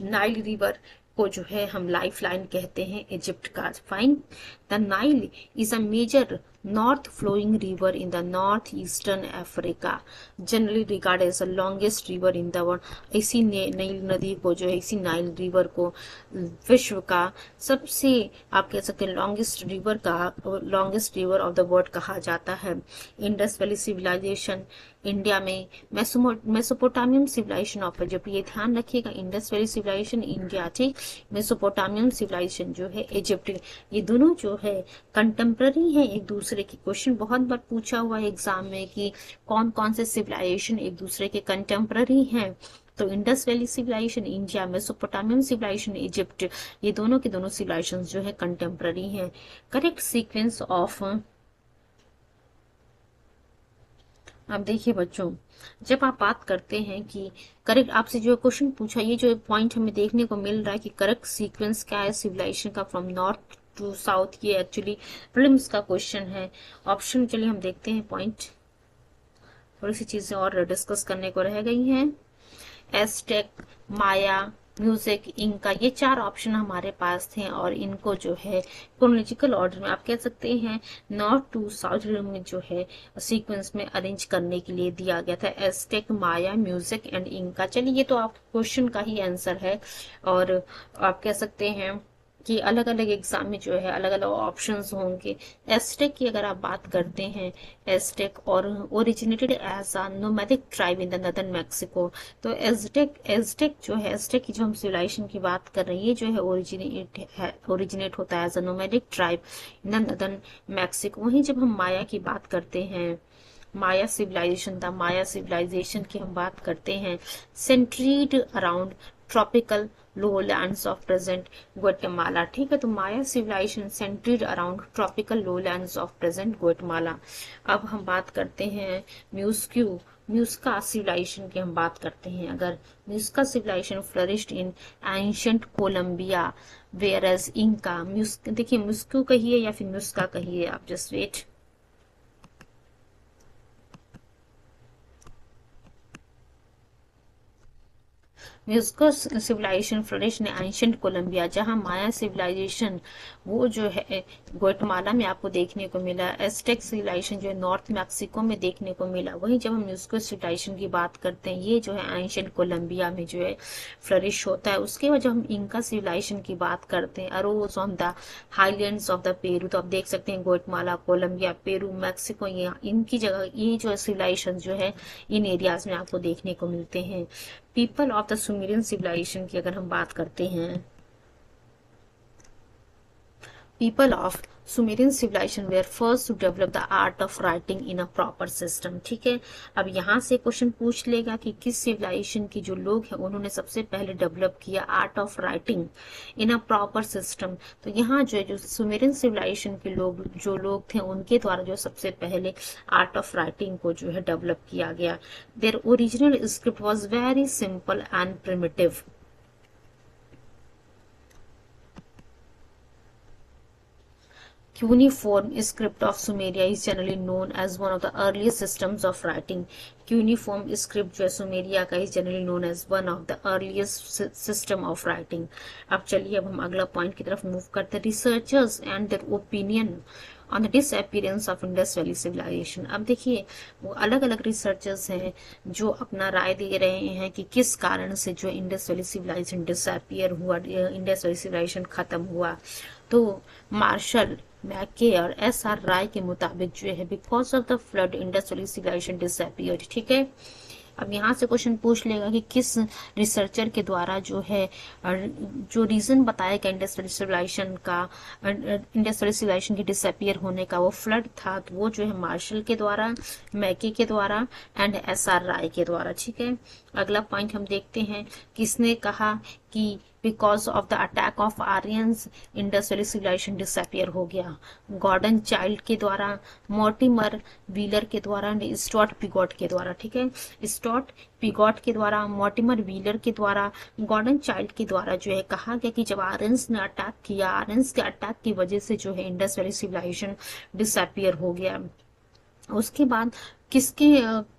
नाइल रिवर को जो है हम लाइफ लाइन कहते हैं इजिप्ट का। Fine, the Nile is a major north flowing river in the northeastern Africa, generally regarded as the longest river in the world। इसी नाइल नदी को जो है, इसी नाइल रिवर को विश्व का सबसे आप कह सकते हैं longest river of the world कहा जाता है। इंडस वैली सिविलाइजेशन इंडिया में, मेसोपोटामियम सिविलाइजेशन ऑफ इजिप्ट, ये ध्यान रखिएगा, इंडस वैली सिविलाइजेशन इंडिया, ठीक, मेसोपोटामियम सिविलाइजेशन जो है इजिप्ट, ये दोनों जो है कंटेम्प्ररी है एक दूसरे की। क्वेश्चन बहुत बार पूछा हुआ है एग्जाम में कि कौन कौन से सिविलाइजेशन एक दूसरे के कंटेम्प्ररी हैं, तो Indus valley civilisation India, Mesopotamian civilisation Egypt, ये दोनों के दोनों सिविलाइजेशन जो है कंटेम्प्ररी हैं। करेक्ट सीक्वेंस ऑफ, अब देखिए बच्चों, जब आप बात करते हैं कि करेक्ट, आपसे जो क्वेश्चन पूछा, ये जो पॉइंट हमें देखने को मिल रहा है कि करेक्ट सीक्वेंस क्या है सिविलाइजेशन का फ्रॉम नॉर्थ टू साउथ, ये एक्चुअली प्रीलिम्स का क्वेश्चन है। ऑप्शन चलिए हम देखते हैं, पॉइंट थोड़ी सी चीजें और डिस्कस करने को रह गई हैं। एस्टेक, माया, म्यूजिक, इनका, ये चार ऑप्शन हमारे पास थे और इनको जो है क्रोनोलॉजिकल ऑर्डर में आप कह सकते हैं नॉर्थ टू साउथ में जो है सीक्वेंस में अरेंज करने के लिए दिया गया था। एस्टेक, माया, म्यूजिक एंड इनका। चलिए ये तो आप क्वेश्चन का ही आंसर है और आप कह सकते हैं कि अलग अलग एग्जाम में जो है अलग अलग ऑप्शंस होंगे। एस्टेक की अगर आप बात करते हैं, एस्टेक और originated as a nomadic tribe in the northern Mexico, तो एस्टेक जो है, एस्टेक की जो हम सिविलाइजेशन की बात कर रहे हैं, ये जो है ओरिजिनेट होता है as a nomadic tribe in the northern Mexico. वहीं जब हम माया की बात करते हैं, Maya civilisation, the Maya civilisation की हम बात करते हैं, centred around tropical lowlands of present Guatemala. ठीक है, तो Maya civilisation centred around tropical lowlands of present Guatemala. अब हम बात करते हैं म्यूस्का सिविलाइजेशन की हम बात करते हैं। अगर Muisca civilisation flourished in ancient Colombia whereas Inca, देखिए म्यूस्को कहिए या फिर म्यूस्का कहिए, आप just wait. Muisca civilisation flourish ने एंशिएंट कोलंबिया, जहां माया सिविलाइजेशन वो जो है ग्वाटेमाला में आपको देखने को मिला। एस्टेक सिविलाइजेशन जो है नॉर्थ मैक्सिको में देखने को मिला। वहीं जब हम म्यूस्को सिविलाइजेशन की बात करते हैं, ये जो है एंशिएंट कोलंबिया में जो है फ्लरिश होता है। उसके बाद जब हम इंका सिविलाइजेशन की बात करते हैं, arose on the highlands of the Peru, तो आप देख सकते हैं ग्वाटेमाला, कोलंबिया, पेरू, मैक्सिको, इनकी जगह ये जो सिविलाइजेशन जो है इन एरियाज में आपको देखने को मिलते हैं। People of the Sumerian civilisation की अगर हम बात करते हैं, people of Sumerian civilisation were first to develop the art of writing in a proper system. ठीक है, अब यहाँ से क्वेश्चन पूछ लेगा कि किस सिविलाइजेशन के जो लोग हैं उन्होंने सबसे पहले डेवलप किया art of writing in a proper system. तो यहाँ जो है जो सुमेरियन सिविलाइजेशन के लोग थे उनके द्वारा जो सबसे पहले आर्ट ऑफ राइटिंग को जो है डेवलप किया गया। Their original script was very simple and primitive. Cuneiform script of Sumeria is generally known as one of the earliest systems of writing. Cuneiform script जो है सुमेरिया का is generally known as one of the earliest system of writing. अब चलिए अब हम अगला point की तरफ मूव करते हैं। Researchers and their opinion on the disappearance of Indus valley civilisation. अब देखिए वो अलग अलग रिसर्चर्स हैं जो अपना राय दे रहे हैं कि किस कारण से जो इंडस वैली सिविलाइजेशन डिसअपियर हुआ, इंडस वैली सिविलाइजेशन खत्म हुआ। तो मार्शल मैके और एस आर राय के मुताबिक जो है because of the flood Indus valley civilisation disappeared. ठीक है, अब यहाँ से क्वेश्चन पूछ लेगा कि किस रिसर्चर के द्वारा जो है जो रीजन बताया गया इंडस वैली सिविलाइजेशन का, इंडस वैली सिविलाइजेशन के डिसअपियर होने का वो फ्लड था। तो वो जो है मार्शल के द्वारा, मैके के द्वारा एंड एस आर राय के द्वारा। ठीक है, अगला पॉइंट हम देखते हैं। किसने कहा कि because of the attack of Aryans Indus valley civilisation disappear हो गया? गॉर्डन चाइल्ड के द्वारा, मोर्टिमर व्हीलर के द्वारा, स्टुअर्ट पिगॉट के द्वारा। ठीक है, स्टुअर्ट पिगॉट के द्वारा, मोर्टिमर व्हीलर के द्वारा, गॉर्डन चाइल्ड के द्वारा जो है कहा गया कि जब आर्यंस ने अटैक किया, आर्यंस के अटैक की वजह से जो है इंडस वैली सिविलाइजेशन डिसअपियर हो गया। उसके बाद किसके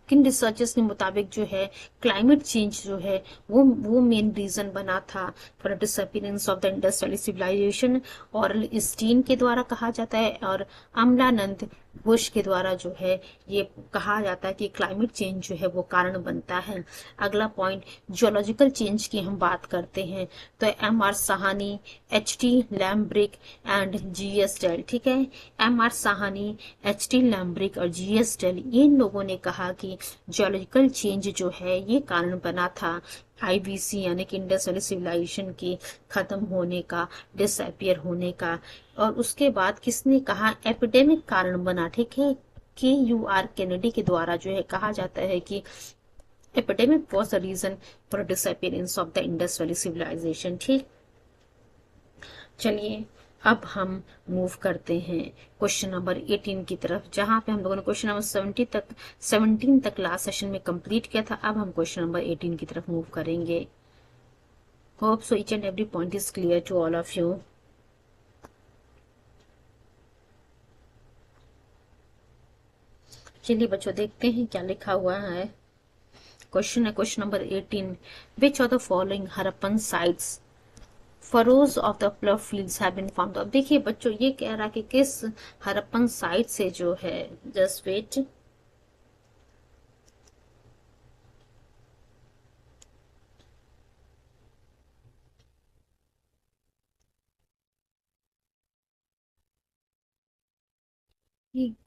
किन रिसर्चर्स के मुताबिक जो है क्लाइमेट चेंज जो है वो मेन रीजन बना था for disappearance of the Indus valley civilisation. और स्टीन के द्वारा कहा जाता है और अमलानंद बुश के द्वारा जो है ये कहा जाता है कि क्लाइमेट चेंज जो है वो कारण बनता है। अगला पॉइंट जियोलॉजिकल चेंज की हम बात करते हैं तो M R Sahni, H T Lambrick and G S Dale. ठीक है, M R Sahni, H T Lambrick और जी एस डेल इन लोगों ने कहा कि जियोलॉजिकल चेंज जो है ये कारण बना था आईबीसी यानी कि इंडस वैली सिविलाइजेशन के खत्म होने का, डिसअपियर होने का। और उसके बाद किसने कहा एपिडेमिक कारण बना? ठीक है, के यू आर कैनेडी के द्वारा जो है कहा जाता है कि epidemic was the reason for disappearance of the Indus valley civilisation. ठीक, चलिए अब हम मूव करते हैं क्वेश्चन नंबर 18 की तरफ, जहां पे हम लोगों ने क्वेश्चन नंबर 17 तक लास्ट सेशन में कंप्लीट किया था। अब हम क्वेश्चन नंबर 18 की तरफ मूव करेंगे। Hope so each and every point is clear to all of you. चलिए बच्चों देखते हैं क्या लिखा हुआ है। क्वेश्चन है question number 18, which of the following Harappan sites furrows of the plough fields have been found. अब देखिए बच्चों ये कह रहा है कि किस हरप्पन साइट से जो है, जस्ट वेट,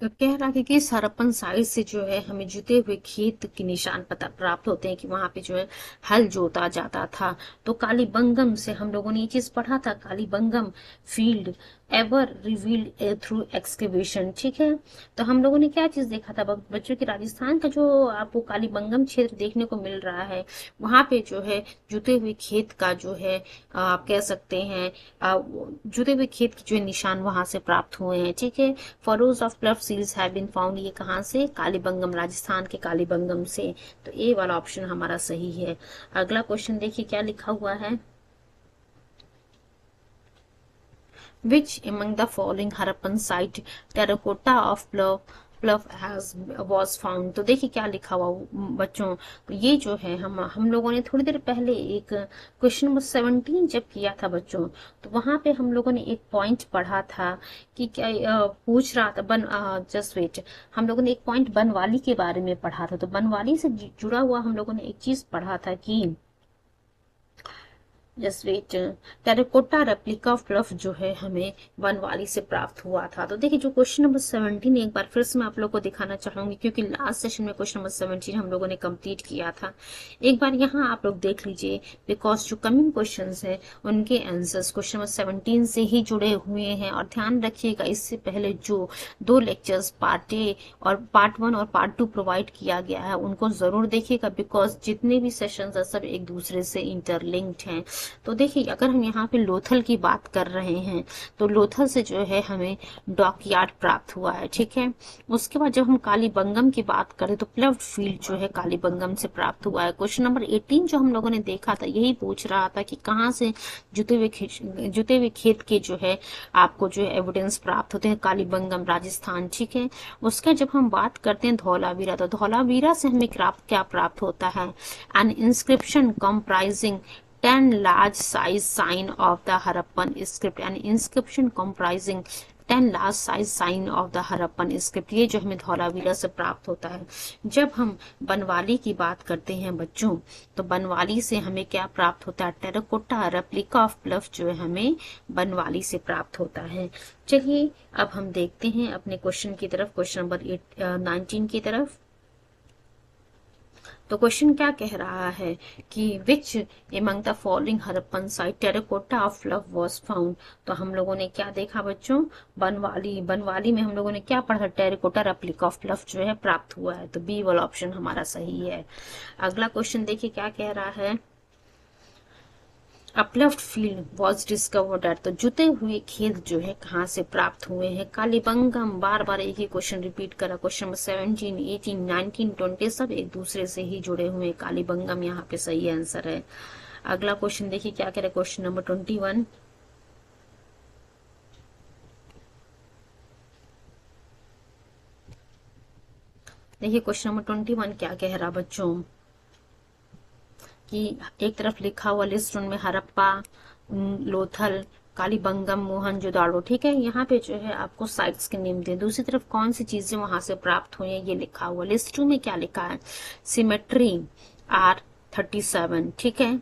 कह रहा है कि इस हड़प्पन साइट से जो है हमें जुते हुए खेत के निशान पता प्राप्त होते हैं कि वहां पे जो है हल जोता जाता था। तो कालीबंगम से हम लोगों ने ये चीज पढ़ा था, Kalibangan field ever revealed through excavation. ठीक है, तो हम लोगों ने क्या चीज देखा था बच्चों की, राजस्थान का जो आपको कालीबंगम क्षेत्र देखने को मिल रहा है वहां पे जो है जुते हुए खेत का जो है आप कह सकते हैं जुते हुए खेत के जो निशान वहां से प्राप्त हुए हैं। ठीक है, furrows of plough seals have been found, ये कहाँ से? कालीबंगम, राजस्थान के कालीबंगम से। तो ए वाला ऑप्शन हमारा सही है। अगला क्वेश्चन देखिए क्या लिखा हुआ है। Which among the following Harappan site terracotta of plough has was found? तो देखिए क्या लिखा हुआ बच्चों। तो ये जो है हम लोगों ने थोड़ी देर पहले एक क्वेश्चन नंबर 17 जब किया था बच्चों, तो वहां पे हम लोगों ने एक पॉइंट पढ़ा था कि क्या पूछ रहा था जस्ट वेट, हम लोगों ने एक पॉइंट बनवाली के बारे में पढ़ा था। तो बनवाली से जुड़ा हुआ हम लोगों ने एक चीज पढ़ा था कि just wait. Terracotta replica of plough जो है हमें बनवाली से प्राप्त हुआ था। तो देखिए जो क्वेश्चन नंबर 17 एक बार फिर से मैं आप लोग को दिखाना चाहूंगी, क्योंकि लास्ट सेशन में क्वेश्चन नंबर 17 हम लोगों ने कंप्लीट किया था। एक बार यहाँ आप लोग देख लीजिए, बिकॉज जो कमिंग क्वेश्चन है उनके आंसर्स क्वेश्चन नंबर 17 से ही जुड़े हुए हैं। और ध्यान रखिएगा, इससे पहले जो 2 लेक्चर्स पार्ट ए और पार्ट 1 और पार्ट 2 प्रोवाइड किया गया है उनको जरूर देखिएगा, बिकॉज जितने भी सेशंस है सब एक दूसरे से इंटरलिंक्ड हैं। तो देखिए अगर हम यहाँ पे लोथल की बात कर रहे हैं तो लोथल से जो है हमें डॉकयार्ड प्राप्त हुआ है, ठीक है। उसके बाद जब हम कालीबंगम की बात करें तो प्लव्ड फील्ड जो है कालीबंगम से प्राप्त हुआ है। क्वेश्चन नंबर 18 जो हम लोगों ने देखा था यही पूछ रहा था कि कहाँ से जुते हुए खेत के जो है आपको जो है एविडेंस प्राप्त होते हैं, कालीबंगम राजस्थान, ठीक है। उसका जब हम बात करते हैं धौलावीरा, तो धौलावीरा से हमें क्या प्राप्त होता है, N inscription comprising 10 large size sign of the Harappan script, an inscription comprising 10 large size sign of the Harappan script। ये जो हमें धौलावीरा से प्राप्त होता है। जब हम बनवाली की बात करते हैं बच्चों, तो बनवाली से हमें क्या प्राप्त होता है, टेराकोटा रेप्लिका ऑफ ब्लफ जो है हमें बनवाली से प्राप्त होता है। चलिए अब हम देखते हैं अपने क्वेश्चन की तरफ, क्वेश्चन नंबर 19 की तरफ। तो क्वेश्चन क्या कह रहा है कि which among the following Harappan site terracotta of plough was found. तो हम लोगों ने क्या देखा बच्चों, बनवाली में हम लोगों ने क्या पढ़ा, टेराकोटा रेप्लिका ऑफ ब्लफ जो है प्राप्त हुआ है। तो बी वाला ऑप्शन हमारा सही है। अगला क्वेश्चन देखिए क्या कह रहा है, अपलफ्ट फील्ड वॉज डिस्कवर्ड एट। तो जुते हुए खेत जो है कहाँ से प्राप्त हुए हैं, कालीबंगम। बार बार एक ही क्वेश्चन रिपीट करा, क्वेश्चन नंबर 17, 18, 19, 20 सब एक दूसरे से ही जुड़े हुए हैं। कालीबंगम यहाँ पे सही आंसर है। अगला क्वेश्चन देखिए क्या कह रहा है, क्वेश्चन नंबर 21। देखिए क्वेश्चन नंबर 21 क्या कह रहा बच्चों, कि एक तरफ लिखा हुआ लिस्ट उनमें हरप्पा, लोथल, कालीबंगम, मोहनजोदाड़ो, ठीक है। यहाँ पे जो है आपको साइट्स के नेम दे, दूसरी तरफ कौन सी चीजें वहां से प्राप्त हुई है ये लिखा हुआ। लिस्ट 2 में क्या लिखा है, सिमेट्री R37, ठीक है।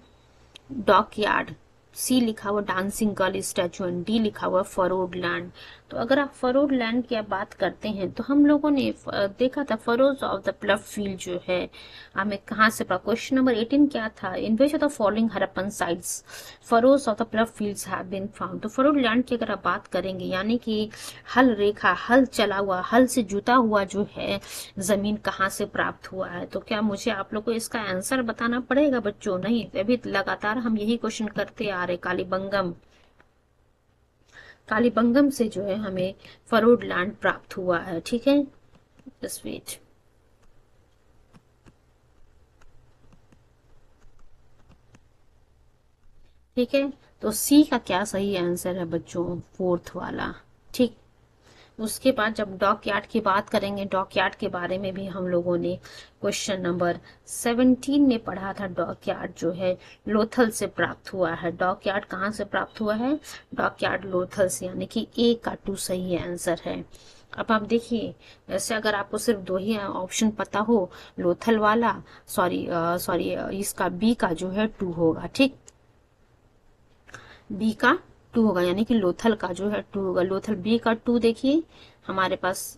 डॉकयार्ड, सी लिखा हुआ dancing girl statue, and D लिखा हुआ फरोड लैंड। तो अगर आप फरोड लैंड की आप बात करते हैं तो हम लोगों ने देखा था फरोज ऑफ द प्लफ फील्ड जो है हमें कहाँ से प्राप्त। क्वेश्चन नंबर 18 क्या था, in which of the following Harappan sites furrows of the plough fields have been found. तो फरोड लैंड की अगर आप बात करेंगे, यानी कि हल रेखा, हल चला हुआ, हल से जुता हुआ जो है जमीन कहाँ से प्राप्त हुआ है। तो क्या मुझे आप लोग को इसका आंसर बताना पड़ेगा बच्चों, नहीं, अभी लगातार हम यही क्वेश्चन करते आ रहे। कालीबंगम से जो है हमें फरोड लैंड प्राप्त हुआ है, ठीक है। Just wait. ठीक है, तो सी का क्या सही आंसर है बच्चों, फोर्थ वाला, ठीक। उसके बाद जब डॉकयार्ड की बात करेंगे, डॉकयार्ड के बारे में भी हम लोगों ने क्वेश्चन नंबर 17 में पढ़ा था। डॉकयार्ड जो है लोथल से प्राप्त हुआ है। डॉकयार्ड कहाँ से प्राप्त हुआ है, डॉकयार्ड लोथल से, यानी कि ए का 2 सही आंसर है। अब आप देखिए, वैसे अगर आपको सिर्फ 2 ही ऑप्शन पता हो, लोथल वाला, सॉरी इसका बी का जो है 2 होगा, ठीक। बी का 2 होगा, यानी कि लोथल का जो है 2 होगा। लोथल बी का 2 देखिए हमारे पास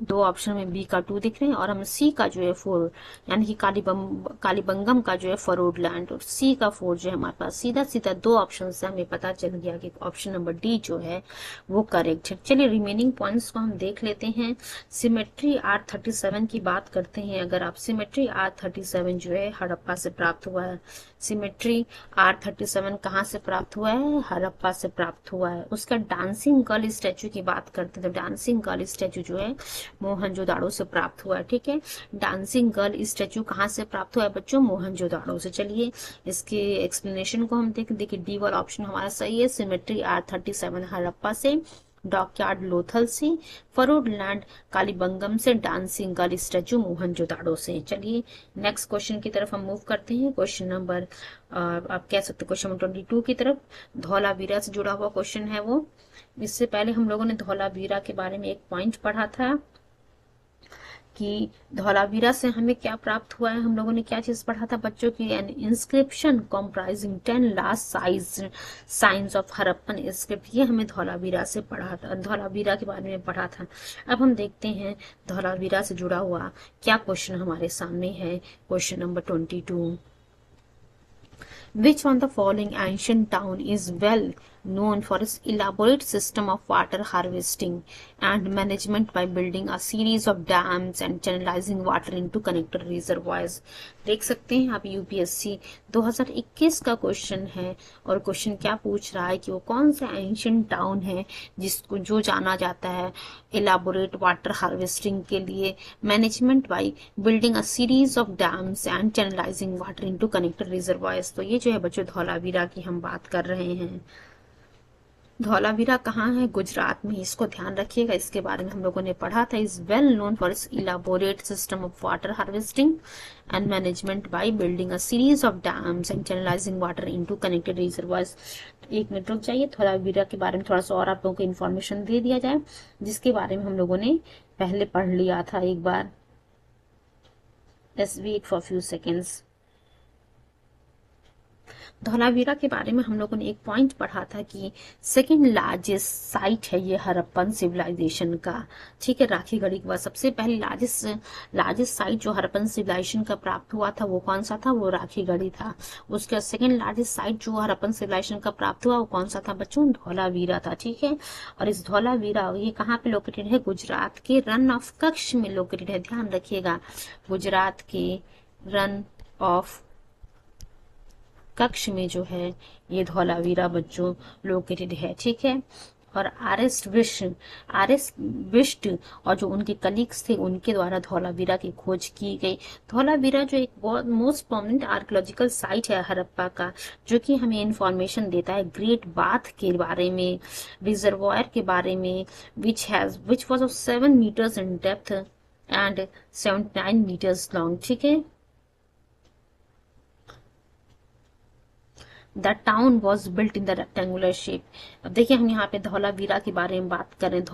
2 ऑप्शन में बी का 2 दिख रहे हैं, और हम सी का जो है 4, यानी कि कालीबंगम का जो है फरोड लैंड, और सी का 4 जो है हमारे पास सीधा सीधा 2 ऑप्शन से हमें पता चल गया कि ऑप्शन नंबर डी जो है वो करेक्ट है। चलिए रिमेनिंग पॉइंट्स को हम देख लेते हैं। सिमेट्री R37 की बात करते हैं। अगर आप सिमेट्री R37 जो है हड़प्पा से प्राप्त हुआ है। सिमेट्री R37 कहाँ से प्राप्त हुआ है, हड़प्पा से प्राप्त हुआ है। उसका डांसिंग गर्ल स्टैचू की बात करते हैं, तो डांसिंग गर्ल स्टैचू जो है मोहनजोदाड़ो से प्राप्त हुआ है, ठीक है। डांसिंग गर्ल स्टैचू कहाँ से प्राप्त हुआ है बच्चों, मोहनजोदाड़ो से। चलिए इसके एक्सप्लेनेशन को हम देखिए, डी वाला ऑप्शन हमारा सही है, सिमेट्री R37 हड़प्पा से, डॉकयार्ड लोथल से, फरोड लैंड कालीबंगम से, डांसिंग गर्ल स्टैचू मोहनजोदाड़ो से। चलिए नेक्स्ट क्वेश्चन की तरफ हम मूव करते हैं। क्वेश्चन नंबर आप कह सकते हैं क्वेश्चन नंबर 22 की तरफ। धौलावीरा से जुड़ा हुआ क्वेश्चन है वो। इससे पहले हम लोगों ने धौलावीरा के बारे में एक पॉइंट पढ़ा था कि धौलावीरा से हमें क्या प्राप्त हुआ है। हम लोगों ने क्या चीज पढ़ा था बच्चों की, an inscription comprising 10 last size signs of Harappan script, ये हमें धौलावीरा से पढ़ा था, धौलावीरा के बारे में पढ़ा था। अब हम देखते हैं धौलावीरा से जुड़ा हुआ क्या क्वेश्चन हमारे सामने है। Question number 22, which one of the following ancient town is well known for its elaborate system of water harvesting and management by building a series of dams and channelizing water into connected reservoirs। देख सकते हैं आप UPSC 2021 का question है और question क्या पूछ रहा है कि वो कौन सा एंशियंट टाउन है जिसको जो जाना जाता है इलाबोरेट वाटर हार्वेस्टिंग के लिए, management by building a series of dams and channelising water into connected reservoirs. तो ये जो है बच्चों धौलावीरा की हम बात कर रहे हैं। धौलावीरा कहाँ है? गुजरात में। इसको ध्यान रखिएगा, इसके बारे में हम लोगों ने पढ़ा था। Is well known for its elaborate system of water harvesting and management by building a series of dams and channelising water into connected reservoirs. एक मिनट रुक जाइए, धौलावीरा के बारे में थोड़ा सा और आप लोगों को इन्फॉर्मेशन दे दिया जाए, जिसके बारे में हम लोगों ने पहले पढ़ लिया था एक बार। Let's wait for a few seconds। Dholavira के बारे में हम लोगों ने एक पॉइंट पढ़ा था कि सेकंड लार्जेस्ट साइट है ये हड़प्पन सिविलाइजेशन का। ठीक है, राखीगढ़ी के बाद सबसे पहले लार्जेस्ट साइट जो हड़प्पन सिविलाइजेशन का प्राप्त हुआ था वो कौन सा था? वो राखीगढ़ी था। उसके बाद सेकंड लार्जेस्ट साइट जो हड़प्पन सिविलाइजेशन का प्राप्त हुआ वो कौन सा था बच्चों? धौलावीरा था। ठीक है, और इस धौलावीरा ये कहाँ पे लोकेटेड है? गुजरात के रन ऑफ कच्छ में लोकेटेड है। ध्यान रखिएगा, गुजरात के रन ऑफ कच्छ में जो है ये धौलावीरा बच्चों लोकेटेड है। ठीक है, और आर एस बिष्ट और जो उनके कलीग्स थे उनके द्वारा धौलावीरा की खोज की गई। धौलावीरा जो एक बहुत मोस्ट प्रोमिनेंट आर्कियोलॉजिकल साइट है हड़प्पा का, जो कि हमें इंफॉर्मेशन देता है ग्रेट बाथ के बारे में, रिजर्वायर के बारे में, which was of 7 metres in depth and 79 metres long. ठीक है, the town was built in the rectangular shape. अब देखिए हम यहाँ पे धौलावीरा के बारे में बात कर रहे हैं।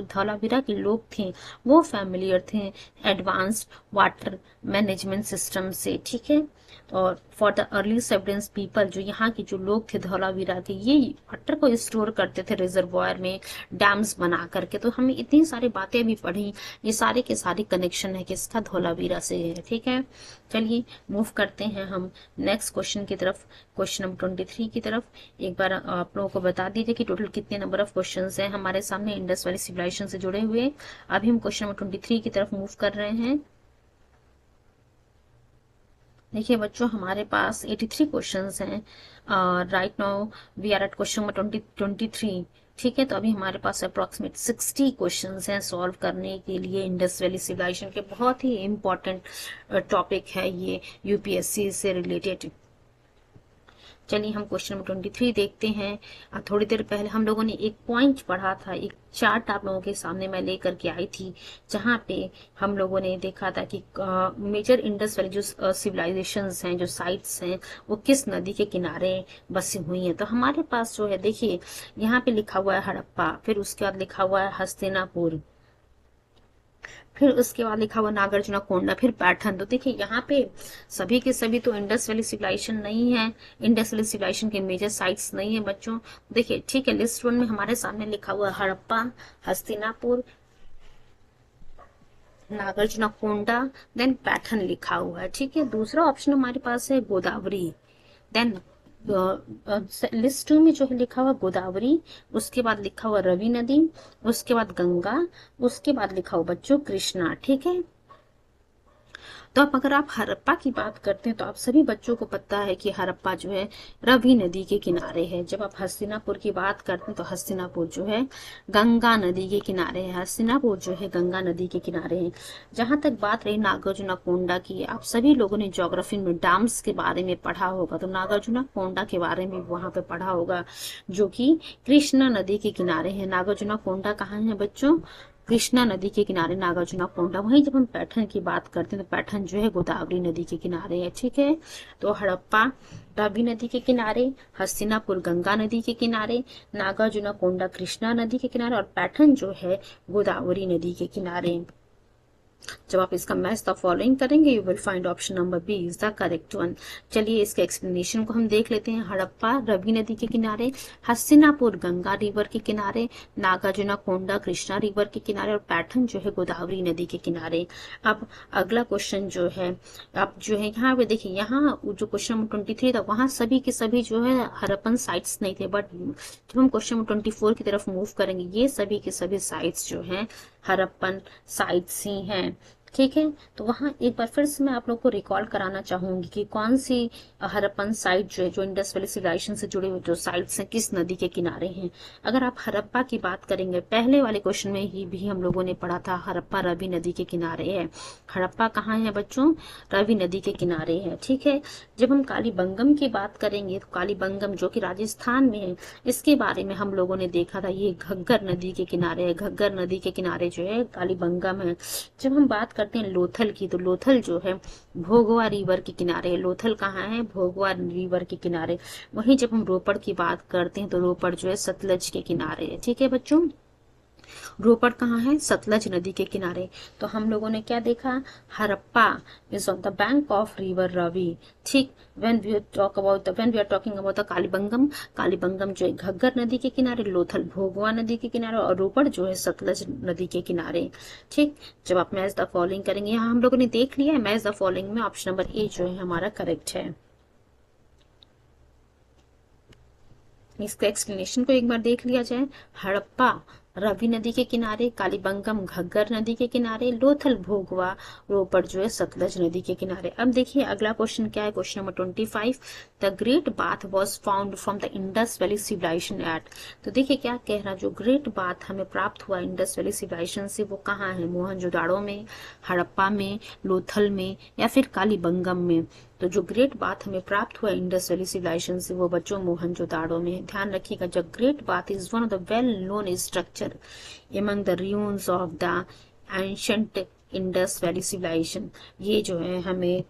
धौलावीरा के लोग थे वो फैमिलियर थे एडवांस्ड वाटर मैनेजमेंट सिस्टम से। ठीक है, और फॉर द अर्ली सेबडेंस पीपल, जो यहाँ के जो लोग थे धौलावीरा के, ये वाटर को स्टोर करते थे रिजर्वायर में डैम्स बना करके। तो हमें इतनी सारी बातें भी पढ़ी, ये सारे के सारे कनेक्शन है किसका? धौलावीरा से है। ठीक है, चलिए मूव करते हैं हम नेक्स्ट क्वेश्चन की तरफ, क्वेश्चन नंबर 23 की तरफ। एक बार आप लोगों को बता दीजिए कि टोटल कितने नंबर ऑफ क्वेश्चंस हैं हमारे सामने इंडस वैली सिविलाइजेशन से जुड़े हुए। अभी हम क्वेश्चन नंबर 23 की तरफ मूव कर रहे हैं। देखिए बच्चों हमारे पास 83 क्वेश्चंस हैं। Right now we are at question number 23। ठीक है, तो अभी हमारे पास अप्रोक्सीमेट 60 क्वेश्चंस हैं सॉल्व करने के लिए। इंडस वैली सिविलाइजेशन के बहुत ही इम्पोर्टेंट टॉपिक है ये यूपीएससी से रिलेटेड। चलिए हम क्वेश्चन नंबर 23 देखते हैं। थोड़ी देर पहले हम लोगों ने एक पॉइंट पढ़ा था, एक चार्ट आप लोगों के सामने मैं लेकर के आई थी, जहाँ पे हम लोगों ने देखा था कि मेजर इंडस वैली जो सिविलाइजेशंस हैं, जो साइट्स हैं, वो किस नदी के किनारे बसी हुई हैं। तो हमारे पास जो है देखिए यहाँ पे लिखा हुआ है हड़प्पा, फिर उसके बाद लिखा हुआ है हस्तिनापुर, फिर उसके बाद लिखा हुआ नागार्जुना कोंडा, फिर पैठन। तो देखिए यहाँ पे सभी के सभी तो इंडस वैली सिविलाइजेशन नहीं है, इंडस वैली सिविलाइजेशन के मेजर साइट्स नहीं है बच्चों। देखिए ठीक है, लिस्ट 1 में हमारे सामने लिखा हुआ है हड़प्पा, हस्तिनापुर, नागार्जुना कोंडा, देन पैठन लिखा हुआ है। ठीक है, दूसरा ऑप्शन हमारे पास है गोदावरी, देन लिस्ट 2 में जो है लिखा हुआ गोदावरी, उसके बाद लिखा हुआ रवि नदी, उसके बाद गंगा, उसके बाद लिखा हुआ बच्चों कृष्णा। ठीक है, तो अब अगर आप हड़प्पा की बात करते हैं तो आप सभी बच्चों को पता है कि हड़प्पा जो है रवि नदी के किनारे है। जब आप हस्तिनापुर की बात करते हैं तो हस्तिनापुर जो है गंगा नदी के किनारे है। हस्तिनापुर जो है गंगा नदी के किनारे है। जहां तक बात रही नागार्जुना कोंडा की, आप सभी लोगों ने ज्योग्राफी में डैम्स के बारे में पढ़ा होगा, तो नागार्जुना कोंडा के बारे में वहां पे पढ़ा होगा, जो कि कृष्णा नदी के किनारे है। नागार्जुना कोंडा कहाँ है बच्चों? कृष्णा नदी के किनारे नागार्जुना कोंडा। वहीं जब हम पैठन की बात करते हैं तो पैठन जो है गोदावरी नदी के किनारे है। ठीक है, तो हड़प्पा रावी नदी के किनारे, हस्तिनापुर गंगा नदी के किनारे, नागार्जुना कोंडा कृष्णा नदी के किनारे और पैठन जो है गोदावरी नदी के किनारे। जब आप इसका मैच द फॉलोइंग करेंगे you will find option number B is the correct one. चलिए इसके एक्सप्लेनेशन को हम देख लेते हैं। हड़प्पा रवि नदी के किनारे, हस्तिनापुर गंगा रिवर के किनारे, नागार्जुना कोंडा कृष्णा रिवर के किनारे और पैठन जो है गोदावरी नदी के किनारे। अब अगला क्वेश्चन जो है, अब जो है यहाँ पे देखिए, यहाँ जो क्वेश्चन नंबर 23 था वहां सभी के सभी जो है हड़प्पन साइट्स नहीं थे, बट जब हम क्वेश्चन नंबर 24 की तरफ मूव करेंगे ये सभी के सभी साइट्स जो हैं हड़प्पन साइट्स ही हैं। ठीक है, तो वहां एक बार फिर से मैं आप लोग को रिकॉल कराना चाहूंगी कि कौन सी हड़प्पन साइट जो है, जो इंडस वैली सिविलाइजेशन से जुड़े हुए जो साइट्स हैं किस नदी के किनारे हैं। अगर आप हड़प्पा की बात करेंगे, पहले वाले क्वेश्चन में ही भी हम लोगों ने पढ़ा था हड़प्पा रवि नदी के किनारे है। हड़प्पा कहाँ है बच्चों? रवि नदी के किनारे है। ठीक है, जब हम कालीबंगम की बात करेंगे तो कालीबंगम जो कि राजस्थान में है, इसके बारे में हम लोगों ने देखा था, ये घग्गर नदी के किनारे है। घग्गर नदी के किनारे जो है कालीबंगम है। जब हम बात करते हैं लोथल की, तो लोथल जो है भोगवा रिवर के किनारे। लोथल कहाँ है? भोगवा रिवर के किनारे। वहीं जब हम रोपड़ की बात करते हैं तो रोपड़ जो है सतलज के किनारे है। ठीक है बच्चों, रोपड़ कहाँ है? सतलज नदी के किनारे। तो हम लोगों ने क्या देखा? Harappa is on the bank of river Ravi. ठीक, when we are talking about the कालीबंगम, कालीबंगम जो है घग्गर नदी के किनारे, लोथल भोगवा नदी के किनारे और रोपड़ जो है सतलज नदी के किनारे। ठीक, जब आप मैच द फॉलोइंग करेंगे, यहाँ हम लोगों ने देख लिया है मैच द फॉलोइंग में ऑप्शन नंबर ए जो है हमारा करेक्ट है। इसका एक्सप्लेनेशन को एक बार देख लिया जाए। हड़प्पा रवि नदी के किनारे, कालीबंगम घग्गर नदी के किनारे, लोथल भोगवा रोपड़ जो है सतलज नदी के किनारे। अब देखिए अगला क्वेश्चन क्या है, question number 25। The great bath was found from the Indus valley civilisation at. तो देखिए क्या कह रहा, जो ग्रेट बाथ हमें प्राप्त हुआ इंडस वैली सिविलाइजेशन से वो कहाँ है? मोहनजोदाड़ो में, हड़प्पा में, लोथल में या फिर कालीबंगम में। तो जो ग्रेट बाथ हमें प्राप्त हुआ इंडस वैली सिविलाइजेशन से वो बच्चों मोहनजोदाड़ो में। ध्यान रखिएगा, the great bath is one of the well known structure among the ruins of the ancient Indus Valley civilization। ये जो है हमें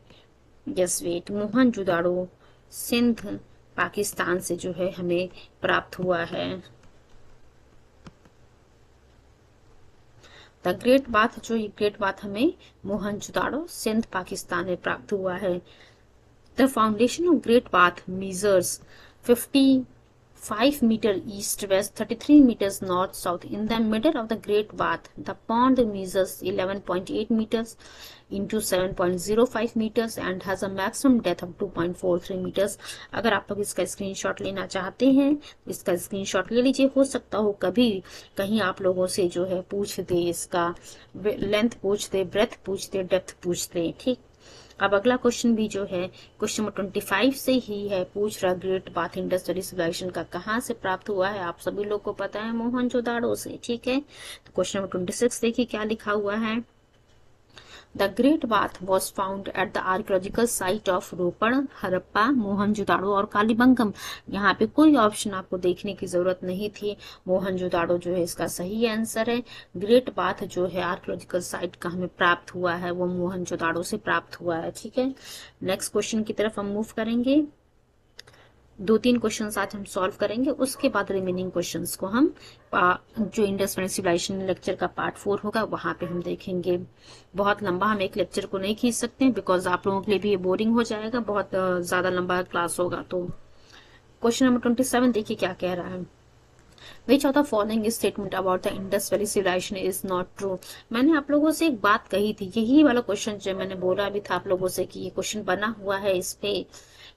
वेट मोहनजोदाड़ो सिंध पाकिस्तान से जो है हमें प्राप्त हुआ है। द ग्रेट बाथ जो ये ग्रेट बाथ हमें मोहनजोदाड़ो सिंध पाकिस्तान में प्राप्त हुआ है। The foundation of Great Bath measures 55 meter east-west, 33 meters north-south. In the middle of the Great Bath, the pond measures 11.8 meters into 7.05 meters and has a maximum depth of 2.43 meters। अगर आप लोग इसका screenshot लेना चाहते हैं इसका screenshot ले लीजिए। हो सकता हो कभी कहीं आप लोगों से जो है पूछ दे, इसका लेंथ पूछ दे, ब्रेथ पूछ दे, डेप्थ पूछ दे। ठीक, अब अगला क्वेश्चन भी जो है क्वेश्चन नंबर 25 से ही है, पूछ रहा great bath Indus valley civilisation का कहाँ से प्राप्त हुआ है? आप सभी लोग को पता है मोहनजोदाड़ो से। ठीक है, तो क्वेश्चन नंबर 26 देखिए क्या लिखा हुआ है। The great bath was found at the archaeological site of Ropar, Harappa, Mohenjodaro और कालीबंगम। यहाँ पे कोई ऑप्शन आपको देखने की जरूरत नहीं थी, मोहनजोदाड़ो जो है इसका सही आंसर है। ग्रेट बाथ जो है आर्कियोलॉजिकल साइट का हमें प्राप्त हुआ है वो मोहनजोदाड़ो से प्राप्त हुआ है। ठीक है, नेक्स्ट क्वेश्चन की तरफ हम मूव करेंगे। 2-3 क्वेश्चन आज हम सॉल्व करेंगे, उसके बाद रिमेनिंग क्वेश्चंस को हम जो इंडस वैली सिविलाइजेशन लेक्चर का पार्ट 4 होगा वहां पे हम देखेंगे। बहुत लंबा हम एक लेक्चर को नहीं खींच सकते बिकॉज आप लोगों के लिए भी ये बोरिंग हो जाएगा, बहुत ज्यादा लंबा क्लास होगा। तो क्वेश्चन नंबर 27 देखिए क्या कह रहा है। Which of the following statement about the Indus Valley civilization is not true? मैंने आप लोगों से एक बात कही थी, यही वाला क्वेश्चन जो मैंने बोला भी था आप लोगों से कि ये क्वेश्चन बना हुआ है इस पे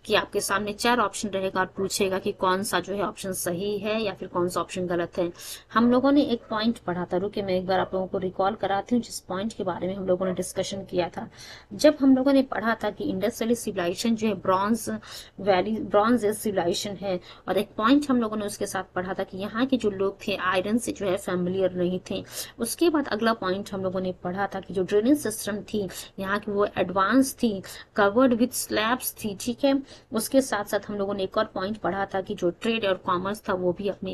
कि आपके सामने 4 ऑप्शन रहेगा और पूछेगा कि कौन सा जो है ऑप्शन सही है या फिर कौन सा ऑप्शन गलत है। हम लोगों ने एक पॉइंट पढ़ा था, रुके मैं एक बार आप लोगों को रिकॉल कराती हूँ जिस पॉइंट के बारे में हम लोगों ने डिस्कशन किया था। जब हम लोगों ने पढ़ा था कि इंडस वैली सिविलाइजेशन जो है ब्रॉन्ज एज सिविलाइजेशन है, और एक पॉइंट हम लोगों ने उसके साथ पढ़ा था कि यहाँ के जो लोग थे आयरन से जो है फैमिलियर नहीं थे। उसके बाद अगला पॉइंट हम लोगों ने पढ़ा था कि जो ड्रेनेज सिस्टम थी यहाँ की वो एडवांस थी, कवर्ड विथ स्लैब्स थी। ठीक है, उसके साथ साथ हम लोगों ने एक और पॉइंट पढ़ा था कि जो ट्रेड और कॉमर्स था वो भी अपने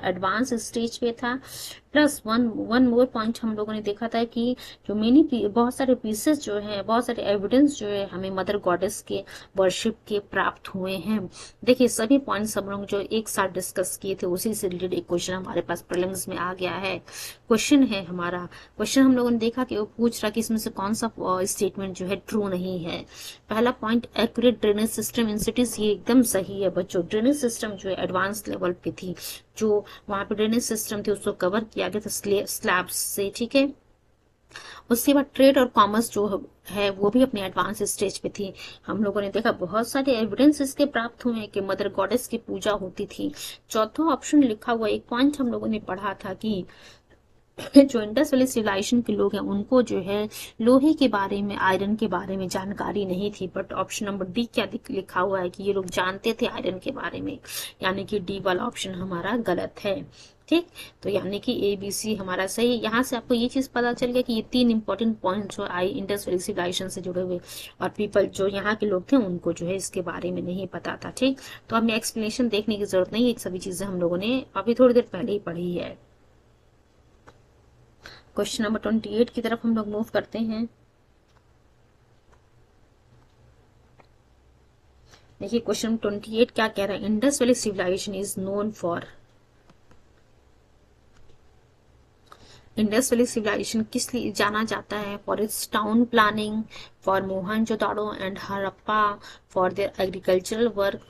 एडवांस स्टेज पे था। प्लस वन मोर पॉइंट हम लोगों ने देखा था कि जो बहुत सारे पीसेस जो है, बहुत सारे एविडेंस जो है हमें मदर गॉडेस के वर्शिप के प्राप्त हुए हैं। देखिए सभी पॉइंट्स हम लोग जो एक साथ डिस्कस किए थे उसी से रिलेटेड एक क्वेश्चन हमारे पास प्रीलिम्स में आ गया है। क्वेश्चन है हमारा, क्वेश्चन हम लोगों ने देखा कि वो पूछ रहा कि इसमें से कौन सा स्टेटमेंट जो है ट्रू नहीं है। पहला point, accurate drainage system in cities, ये एकदम सही है बच्चों। ड्रेनेज सिस्टम जो है एडवांस लेवल पे थी, जो वहां पे ड्रेनेज सिस्टम थी उसको कवर किया गया था स्लैब्स से, ठीक है। उसके बाद ट्रेड और कॉमर्स जो है वो भी अपने एडवांस स्टेज पे थी। हम लोगों ने देखा बहुत सारे एविडेंस इसके प्राप्त हुए हैं कि मदर गॉडेस की पूजा होती थी। चौथा ऑप्शन लिखा हुआ एक पॉइंट हम लोगों ने पढ़ा था कि जो इंडस वैली सिविलाइजेशन के लोग हैं उनको जो है लोहे के बारे में, आयरन के बारे में जानकारी नहीं थी। बट ऑप्शन नंबर डी क्या लिखा हुआ है कि ये लोग जानते थे आयरन के बारे में, यानी कि डी वाला ऑप्शन हमारा गलत है। ठीक, तो यानी कि ए बी सी हमारा सही। यहाँ से आपको ये चीज पता चल गया कि ये 3 इंपॉर्टेंट पॉइंट जो आई इंडस वैली सिविलाइजेशन से जुड़े हुए, और पीपल जो यहाँ के लोग थे उनको जो है इसके बारे में नहीं पता था। ठीक, तो हमें एक्सप्लेनेशन देखने की जरूरत नहीं है, सभी चीजें हम लोगों ने अभी थोड़ी देर पहले ही पढ़ी है। क्वेश्चन नंबर 28 की तरफ हम लोग मूव करते हैं। देखिए क्वेश्चन 28 क्या कह रहा है, Indus valley civilisation is known for, Indus valley civilisation किस लिए जाना जाता है? For its town planning, for Mohenjodaro and Harappa, for their agricultural work,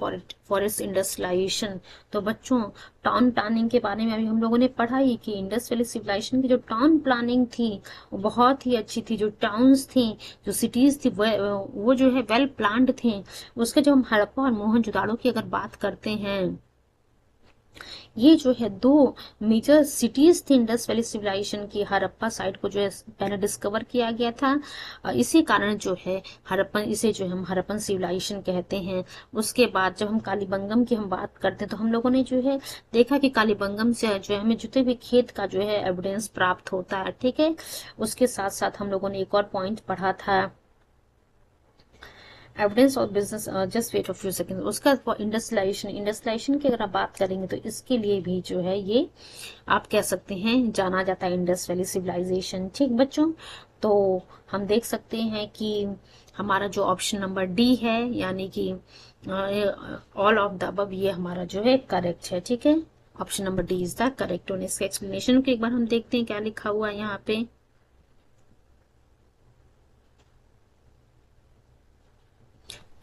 for its industrialisation. तो बच्चों टाउन प्लानिंग के बारे में अभी हम लोगों ने पढ़ा ही कि इंडस वैली सिविलाइजेशन की जो टाउन प्लानिंग थी वो बहुत ही अच्छी थी। जो टाउन्स थी, जो सिटीज थी वो जो है वेल प्लान्ड थे। उसके जो हम हड़प्पा और मोहनजोदाड़ो की अगर बात करते हैं, ये जो है दो मेजर सिटीज थी इंडस वैली सिविलाइजेशन की। हड़प्पा साइट को जो है पहले डिस्कवर किया गया था, इसी कारण जो है हड़प्पन, इसे जो हम हड़प्पन सिविलाइजेशन कहते हैं। उसके बाद जब हम कालीबंगम की हम बात करते हैं तो हम लोगों ने जो है देखा कि कालीबंगम से जो है हमें जितने भी खेत का जो है एविडेंस प्राप्त होता है, ठीक है। उसके साथ साथ हम लोगों ने एक और पॉइंट पढ़ा था, evidence of business, just weight of few second. उसका इंडस्ट्रियलाइजेशन, इंडस्ट्रियलाइजेशन की अगर आप बात करेंगे तो इसके लिए भी जो है ये आप कह सकते हैं जाना जाता है इंडस वैली सिविलाइजेशन। ठीक बच्चों, तो हम देख सकते हैं कि हमारा जो ऑप्शन नंबर डी है, यानी कि ऑल ऑफ द अबव, ये हमारा जो है करेक्ट है। ठीक है, option number D is the correct one. इसके एक्सप्लेनेशन को एक बार हम देखते हैं क्या लिखा हुआ है यहाँ पे।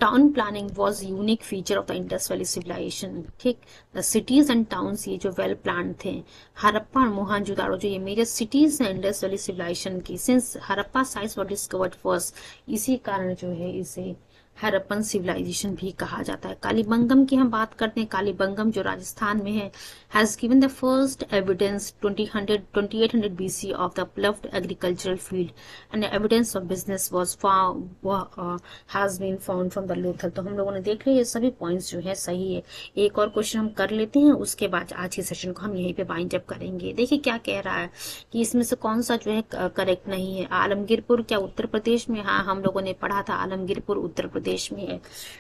Town planning was unique feature of the Indus valley civilisation. ठीक, द सिटीज एंड टाउन्स ये जो वेल प्लान थे। हड़प्पा और मोहनजोदाड़ो जो ये मेजर सिटीज हैं इंडस वैली सिविलाइजेशन की, since Harappa sites were discovered first, इसी कारण जो है इसे हड़प्पन सिविलाइजेशन भी कहा जाता है। कालीबंगम की हम बात करते हैं, कालीबंगम जो राजस्थान में है, has given the first evidence 2800 BC of the ploughed agricultural field and evidence of business was has been found from the Lothal. तो हम लोगों ने देख लिया ये सभी पॉइंट्स जो है सही है। एक और क्वेश्चन हम कर लेते हैं, उसके बाद आज के सेशन को हम यहीं पे बाइंड अप करेंगे। देखिए क्या कह रहा है कि इसमें से कौन सा जो है करेक्ट नहीं है। आलमगीरपुर क्या उत्तर प्रदेश में? हाँ, हम लोगों ने पढ़ा था आलमगीरपुर उत्तर प्रदेश में है।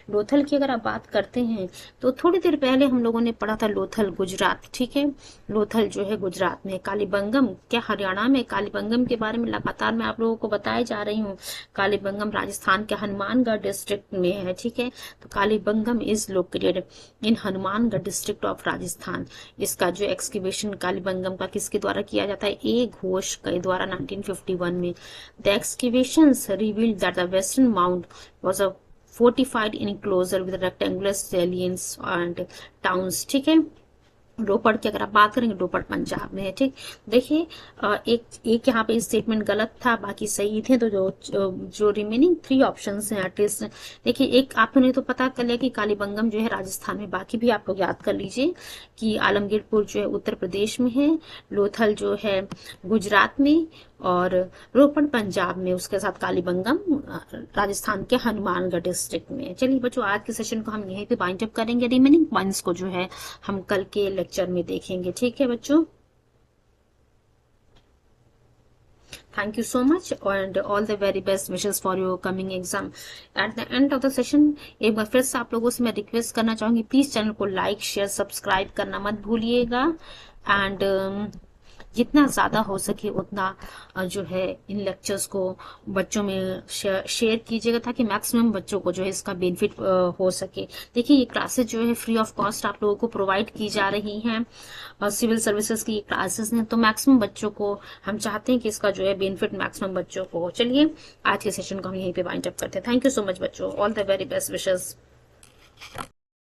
लोथल की अगर आप बात करते हैं तो थोड़ी देर पहले हम लोगों ने पढ़ा था लोथल गुजरात। ठीक है, लोथल जो है गुजरात में। कालीबंगम क्या हरियाणा में? कालीबंगम के बारे में लगातार मैं आप लोगों को बताए जा रही हूँ। कालीबंगम राजस्थान के हनुमानगढ़ डिस्ट्रिक्ट में है। ठीक है, तो Kalibangan is located in Hanumangarh district of Rajasthan. इसका जो एक्सकेवेशन कालीबंगम का किसके द्वारा किया जाता है? ए घोष के द्वारा 1951 में। The excavations revealed that the western mount was a fortified enclosure with rectangular salients and towns। ठीक है, रोपड़ की अगर आप बात करेंगे, रोपड़ पंजाब में है। ठीक, देखिए एक यहाँ पे स्टेटमेंट गलत था, बाकी सही थे। तो जो रिमेनिंग 3 ऑप्शंस हैं एटलीस्ट, देखिए एक आपने तो पता कर लिया कि कालीबंगम जो है राजस्थान में, बाकी भी आप लोग याद कर लीजिए कि आलमगीरपुर जो है उत्तर प्रदेश में है, लोथल जो है गुजरात में, और रोपड़ पंजाब में, उसके साथ कालीबंगम राजस्थान के हनुमानगढ़ डिस्ट्रिक्ट में। चलिए बच्चों, आज के सेशन को हम यहीं पे बाइंड अप करेंगे। रिमेनिंग पॉइंट्स को जो है हम कल के लेक्चर में देखेंगे। ठीक है बच्चों, thank you so much and all the very best wishes for your coming exam. At the end of the session एक बार फिर से आप लोगों से मैं रिक्वेस्ट करना चाहूंगी, प्लीज चैनल को लाइक शेयर सब्सक्राइब करना मत भूलिएगा। एंड जितना ज़्यादा हो सके उतना जो है इन लेक्चर्स को बच्चों में शेयर कीजिएगा, ताकि मैक्सिमम बच्चों को जो है इसका बेनिफिट हो सके। देखिए ये क्लासेस जो है फ्री ऑफ कॉस्ट आप लोगों को प्रोवाइड की जा रही हैं, सिविल सर्विसेज की क्लासेस हैं, तो मैक्सिमम बच्चों को हम चाहते हैं कि इसका जो है बेनिफिट मैक्सिमम बच्चों को हो। चलिए आज के सेशन को हम यहीं पे वाइंड अप करते हैं। थैंक यू सो मच बच्चों, all the very best wishes.